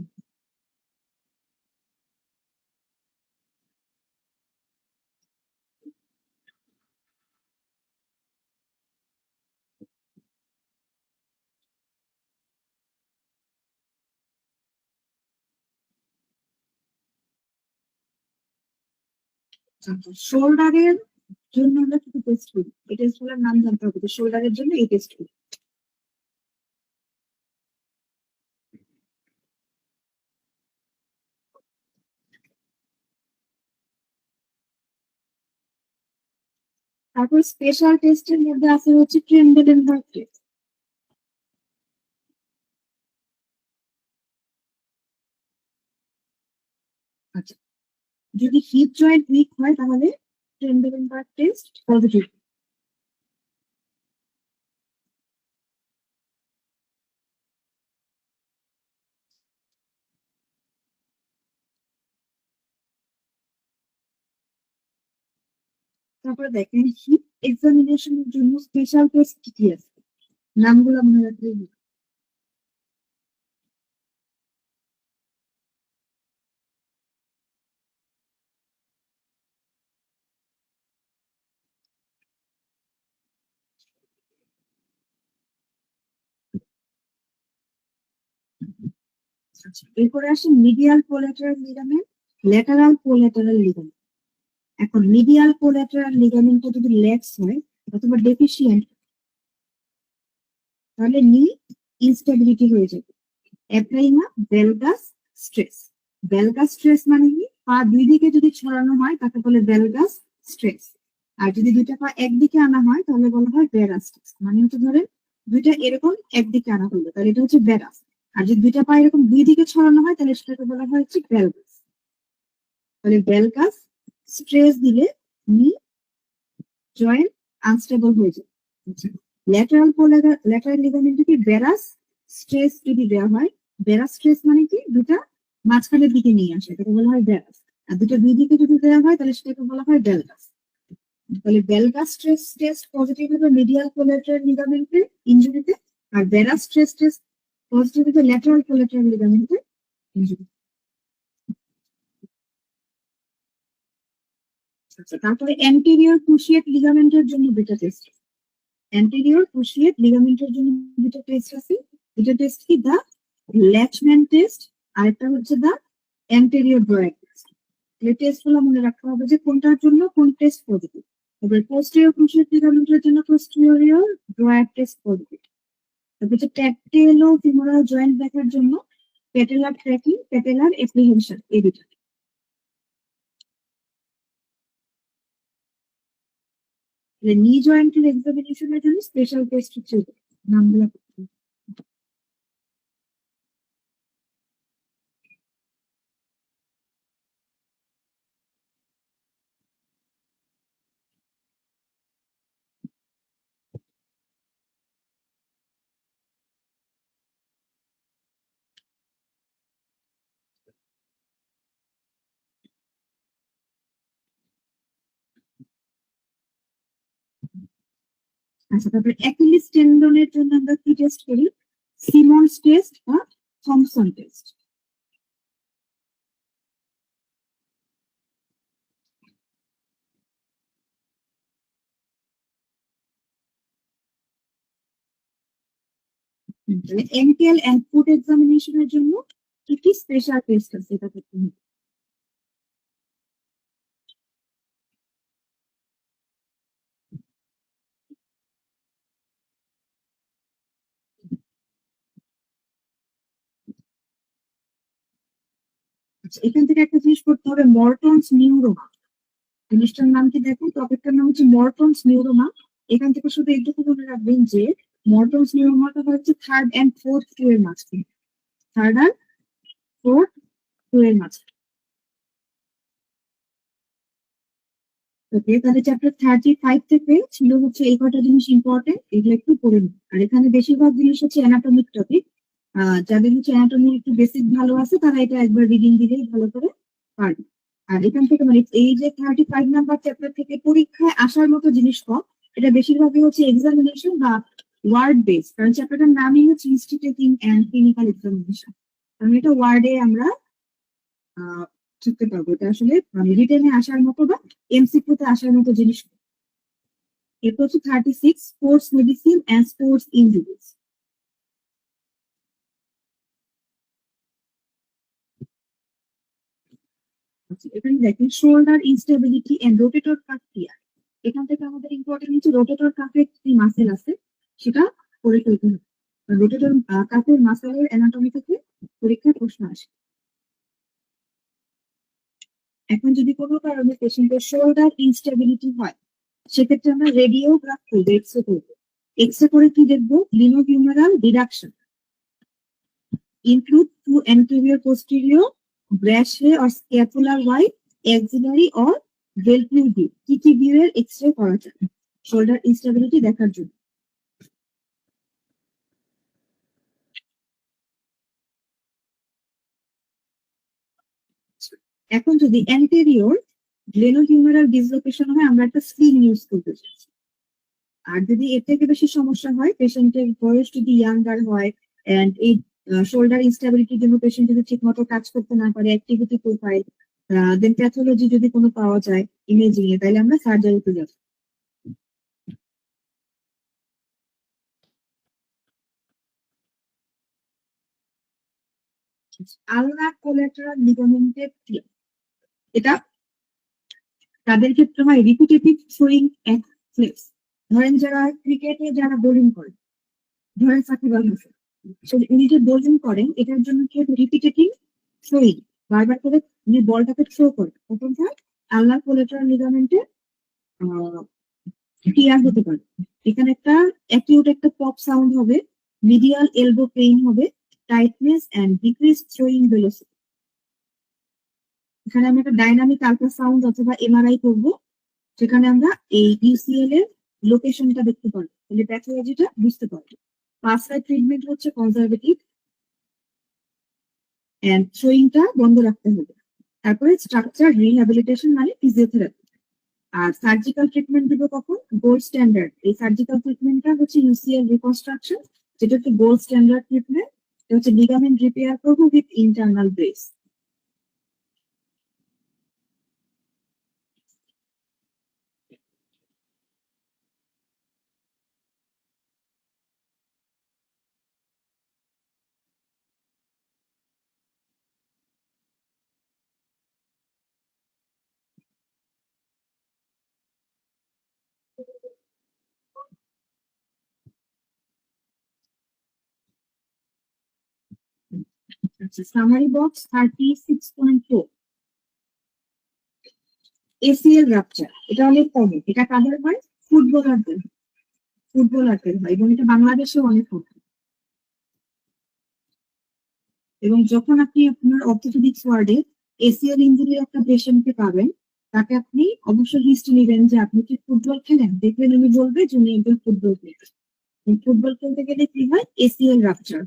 শোল্ডারের জন্য আমরা কিছু টেস্ট করি, এই টেস্ট গুলোর নাম জানতে হবে। শোল্ডারের জন্য এই টেস্ট করি। তারপর স্পেশাল টেস্টের মধ্যে আছে হচ্ছে ট্রেন্ডেলেনবার্গ টেস্ট। আচ্ছা, যদি হিপ জয়েন্ট উইক হয় তাহলে ট্রেন্ডেলেনবার্গ টেস্ট পজিটিভ। তারপরে দেখেন হিপ এক্সামিনেশনের জন্য স্পেশাল টেস্ট কি কি আছে, নামগুলো মনে রাখলে হবে। আচ্ছা, এরপরে আসে medial collateral ligament, lateral collateral ligament. এখন মিডিয়াল কোল্যাটারাল লিগামেন্টটা যদি ল্যাক্স হয় অথবা ডেফিসিয়েন্ট, তাহলে নি ইনস্টেবিলিটি হয়ে যাবে। অ্যাপ্লাই না ভেলগাস স্ট্রেস। ভেলগাস স্ট্রেস মানে কি, পা দুই দিকে যদি ছড়ানো হয় তাকে বলে ভেলগাস স্ট্রেস। আর যদি দুইটা পা একদিকে আনা হয় তাহলে বলা হয় বেরাস স্ট্রেস। মানে হচ্ছে ধরেন দুইটা এরকম একদিকে আনা হলো তাহলে এটা হচ্ছে বেরাস। আর যদি দুইটা পা এরকম দুই দিকে ছড়ানো হয় তাহলে সেটাকে বলা হয় হচ্ছে ভেলগাস। তাহলে ভেলগাস স্ট্রেস দিলে নি জয়েন্ট আনস্টেবল হয়ে যায়। ল্যাটারাল ল্যাটারাল লিগামেন্টকে বেরাস স্ট্রেস যদি দেওয়া হয়, বেরাস স্ট্রেস মানে কি দুটা মাঝখানের দিকে নিয়ে আসে, এটাকে বলা হয় বেরাস। আর দুটো দুই দিকে যদি দেওয়া হয় তাহলে সেটাকে বলা হয় বেলগাস। তাহলে বেলগাস স্ট্রেস টেস্ট পজিটিভ হবে মিডিয়াল কোলাটারাল লিগামেন্টের ইনজুরিতে, আর বেরাস স্ট্রেস টেস্ট পজিটিভ হবে ল্যাটারাল কোলাটারাল লিগামেন্টের ইনজুরি। আচ্ছা, তারপরে অ্যান্টেরিয়র ক্রুশিয়েট লিগামেন্টের জন্য দুটো টেস্ট। অ্যান্টেরিয়র ক্রুশিয়েট লিগামেন্টের জন্য দুটো টেস্ট আছে। দুটো টেস্ট কি, দা ল্যাচম্যান টেস্ট আর একটা হচ্ছে দা অ্যান্টেরিয়র ড্রয়ার টেস্ট। এই টেস্ট গুলো মনে রাখতে হবে যে কোনটার জন্য কোন টেস্ট পজিটিভ। এবার পোস্টেরিয়র ক্রুশিয়েট লিগামেন্টের জন্য পোস্টেরিয়র ড্রয়ার টেস্ট পজিটিভ। তারপর হচ্ছে ট্যাকটেলো ফিমোরাল জয়েন্ট দেখার জন্য পেটেলার ট্র্যাকিং, পেটেলার এপ্রিহেনশন, এই দুটো। নি জয়েন্টের এক্সামিনেশনের জন্য স্পেশাল টেস্ট হচ্ছে নামগুলো। আচ্ছা, তারপরে অ্যাকিলিস টেন্ডনের জন্য আমরা কি টেস্ট করি, সিমন্স টেস্ট বা থমসন টেস্ট। তাহলে এনকেল এন্ড ফুড এক্সামিনেশনের জন্য কি কি স্পেশাল টেস্ট আছে এটা করতে হবে। আচ্ছা, এখান থেকে একটা জিনিস করতে হবে, মর্টনস নিউরোমা। জিনিসটার নাম কি দেখুন, টপিকটার নাম হচ্ছে মর্টনস নিউরোমা। এখান থেকে শুধু এইটুকু মনে রাখবেন যে মর্টনস নিউরোমাটা হচ্ছে থার্ড এন্ড ফোর্থ টু এর মাঝখানে, থার্ড আর ফোর্থ টু এর মাঝখানে। ওকে, তাহলে চ্যাপ্টার 35 থেকে ছিল হচ্ছে এই কটা জিনিস ইম্পর্টেন্ট, এগুলো একটু পড়ে নিন। আর এখানে বেশিরভাগ জিনিস হচ্ছে অ্যানাটমিক টপিক। যাদের হচ্ছে অ্যানাটমির একটু বেসিক ভালো আছে তারা এটা একবার রিডিং দিলেই ভালো করে পারবে। আর এখান থেকে মানে এই যে 35 নাম্বার চ্যাপ্টার থেকে পরীক্ষায় আসার মতো জিনিস কম, এটা বেশিরভাগই হচ্ছে এক্সামিনেশন বা ওয়ার্ড বেস, কারণ চ্যাপ্টারটার নামই হচ্ছে ইনস্টিটিউটিং অ্যান্ড ক্লিনিক্যাল এক্সামিনেশন। কারণ এটা ওয়ার্ডে আমরা শিখতে পারবো, এটা আসলে মানে রিটেনে আসার মতো বা এমসিকিউ তে আসার মতো জিনিস। এরপর হচ্ছে 36 sports medicine and sports injuries. এখানে দেখেন shoulder instability and rotator cuff tear. এখান থেকে আমাদের ইম্পর্টেন্ট হচ্ছে রোটেটর কাফের কি মাসেল আছে সেটা পড়ে ফেলতে হবে। রোটেটর কাফের মাসেলের অ্যানাটমি থেকে পরীক্ষায় প্রশ্ন আসে। এখন যদি কোনো কারণে পেশেন্টের শোল্ডার ইনস্টেবিলিটি হয়, সেক্ষেত্রে আমরা রেডিওগ্রাফ করবো, এক্সরে করবো। এক্সরে করে কি দেখবো, লিনোভিউমেরাল deduction include two anterior posterior brachy or scapular wide axillary or velplu view, কি কি ভিউ এর এক্সরে করা যায় শোল্ডার ইনস্টেবিলিটি দেখার জন্য। এখন যদি অ্যান্টেরিয়র গ্লেনোহিউমেরাল ডিসলোকেশন হয়, আমরা একটা স্লিং ইউজ করতে চাচ্ছি। আর যদি এর থেকে বেশি সমস্যা হয়, পেশেন্টের বয়স যদি ইয়াঙ্গার হয় এন্ড এই শোল্ডার ইনস্টেবিলিটির জন্য পেশেন্ট যদি ঠিক মতো কাজ করতে না পারে, অ্যাক্টিভিটি প্রোফাইল, দেন প্যাথোলজি যদি কোনো পাওয়া যায় ইমেজিং এ, তাহলে আমরা সার্জারিতে যাব। আলনার কোলাটেরাল লিগামেন্টের টিয়ার, এটা তাদের ক্ষেত্রে হয় রিপিটেটিভ থ্রোয়িং এন্ড ফ্লিপস। ধরেন যারা ক্রিকেটে যারা বোলিং করে, ধরেন সাকিব আল হাসান, উনি যে বোলিং করেন এটার জন্য কি রিপিটেটিভ থ্রোয়িং, বারবার করে উনি বলটাকে থ্রো করেন, তখন তার আলনার কোলাটেরাল লিগামেন্টে টিয়ার হতে পারে। এখানে একটা অ্যাকিউট একটা পপ সাউন্ড হবে, মিডিয়াল এলবো পেইন হবে, tightness and decrease throwing velocity. এখানে আমরা একটা ডাইনামিক আল্ট্রাসাউন্ড অথবা এমআরআই করবো, সেখানে আমরা এই ইউসিএল এর লোকেশনটা দেখতে পারবো, তাহলে প্যাথোলজিটা বুঝতে পারবো। ফার্স্ট লাইন ট্রিটমেন্ট হচ্ছে কনজারভেটিভ এন্ড থ্রোয়িংটা বন্ধ রাখতে হবে। তারপরে স্ট্রাকচার রিহ্যাবিলিটেশন মানে ফিজিওথেরাপি। আর সার্জিক্যাল ট্রিটমেন্ট দিব কখন, গোল্ড স্ট্যান্ডার্ড। এই সার্জিক্যাল ট্রিটমেন্টটা হচ্ছে ইউসিএল রিকনস্ট্রাকশন, যেটা হচ্ছে গোল্ড স্ট্যান্ডার্ড ট্রিটমেন্ট। এটা হচ্ছে লিগামেন্ট রিপেয়ার করবো উইথ ইন্টারনাল ব্রেস। আচ্ছা, সামারি বক্স 36.4, এসিএল রাপচার। এটা অনেক কমন, এটা কাদের হয়, ফুটবলারদের, ফুটবলারদের হয়, এবং এটা বাংলাদেশেও অনেক হয়। এবং যখন আপনি আপনার অর্থোপেডিক্স ওয়ার্ডে এসিএল ইঞ্জুরি একটা পেশেন্টকে পাবেন, তাকে আপনি অবশ্যই হিস্ট্রি নেবেন যে আপনি কি ফুটবল খেলেন, দেখবেন উনি বলবে যে উনি একজন ফুটবল প্লেয়ার। ফুটবল খেলতে গেলে কি হয়, এসিএল রাপচার।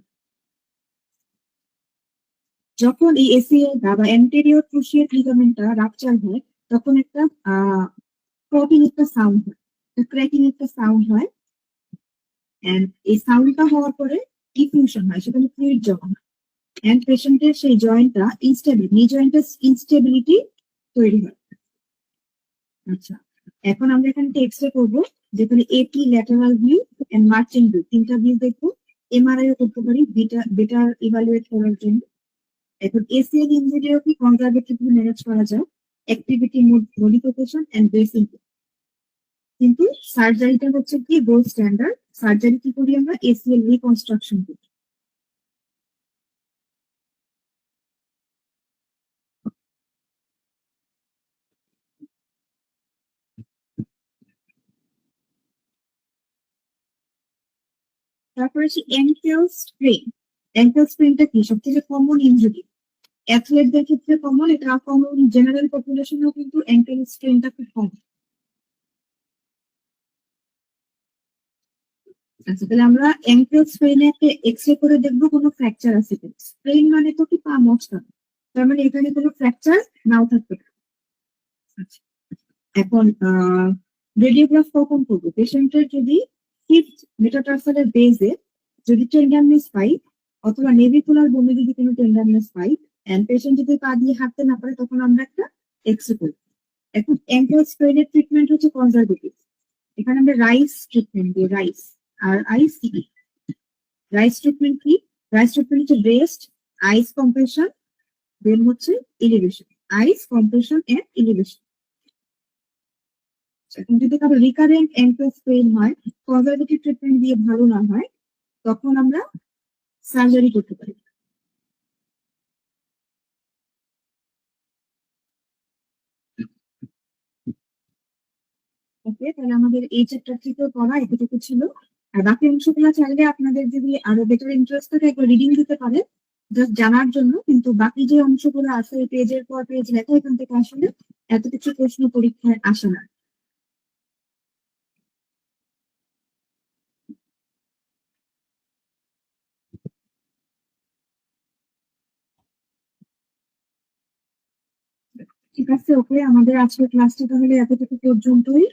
যখন এই এসিএল বা অ্যান্টেরিয়র ক্রুশিয়েট লিগামেন্টটা রাপচার হয়, তখন একটা ক্রপিং একটা সাউন্ড হয়, ক্র্যাকিং একটা সাউন্ড হয়। এন্ড এই সাউন্ডটা হওয়ার পরে ডিফিউশন হয়, সেখানে ফ্লুইড জমা হয়, এন্ড পেশেন্টের সেই জয়েন্টটা ইনস্টেবল, নি জয়েন্টের ইনস্টেবিলিটি তৈরি হয়। আচ্ছা, এখন আমরা এখানে এক্সরে করবো, যেখানে AP lateral view and Merchant view, তিনটা ভিউ দেখবো। এমআরআই ও করতে পারি বেটার ইভালুয়েট করার জন্য। এখন এসিএল ইঞ্জিনিয়ার কি কনজারভেটিভলি ম্যানেজ করা যায় অ্যাক্টিভিটি মডিফিকেশন এন্ড বেসিং। কিন্তু সার্জারিটা হচ্ছে কি গোল্ড স্ট্যান্ডার্ড। সার্জারি কি করি আমরা? এসিএল রিকনস্ট্রাকশন করি। তারপরে হচ্ছে অ্যাঙ্কেল স্প্রেন। অ্যাঙ্কেল স্প্রেনটা কি? সবথেকে কমন ইনজুরি, অ্যাথলেটদের ক্ষেত্রে কমন, এটা কমন জেনারেল পপুলেশনেও কিন্তু অ্যাঙ্কেল স্প্রেনটা খুব কমন। আচ্ছা, তাহলে আমরা অ্যাঙ্কেল স্প্রেনে একটা এক্সরে করে দেখবো কোনো ফ্র্যাকচার আছে কিনা। স্প্রেন মানে তো কি পা মচকানো, তার মানে এখানে কোনো ফ্র্যাকচার নাও থাকতে পারে। আচ্ছা, এখন রেডিওগ্রাফ কখন করবো? পেশেন্টের যদি ফিফথ মেটাটার্সালের বেজে যদি টেন্ডারনেস পাই, অথবা নেভিকুলার বোনে যদি কোনো টেন্ডারনেস পাই, এন্ড পেশেন্ট যদি পা দিয়ে হাঁটতে না পারে, তখন আমরা একটা এক্সরে করি। এখন অ্যাঙ্কেল স্প্রেনের ট্রিটমেন্ট হচ্ছে কনজারভেটিভ। এখানে আমরা রাইস ট্রিটমেন্ট দিই, রাইস আর আইসি। রাইস ট্রিটমেন্ট কি? রাইস ট্রিটমেন্ট হচ্ছে ব্রেস্ট, আইস কম্প্রেশন, দেন হচ্ছে elevation. Ice compression and elevation. এখন যদি কারো রিকারেন্ট অ্যাঙ্কেল স্প্রেন হয়, কনজারভেটিভ ট্রিটমেন্ট দিয়ে ভালো না হয়, তখন আমরা সার্জারি করতে পারি। ওকে, তাহলে আমাদের এই চ্যাপ্টার থেকে পড়া এতটুকু ছিল। আর বাকি অংশগুলো চাইলে আপনাদের যদি আরো বেটার ইন্টারেস্ট থাকে একবার রিডিং দিতে পারে, জাস্ট জানার জন্য। কিন্তু বাকি যে অংশগুলো আছে পেজের পর পেজ লেখা, এখান থেকে আসলে এত কিছু প্রশ্ন পরীক্ষায় আসে না। ঠিক আছে, ওকে, আমাদের আজকের ক্লাসটা তাহলে এতটুকু পর্যন্তই।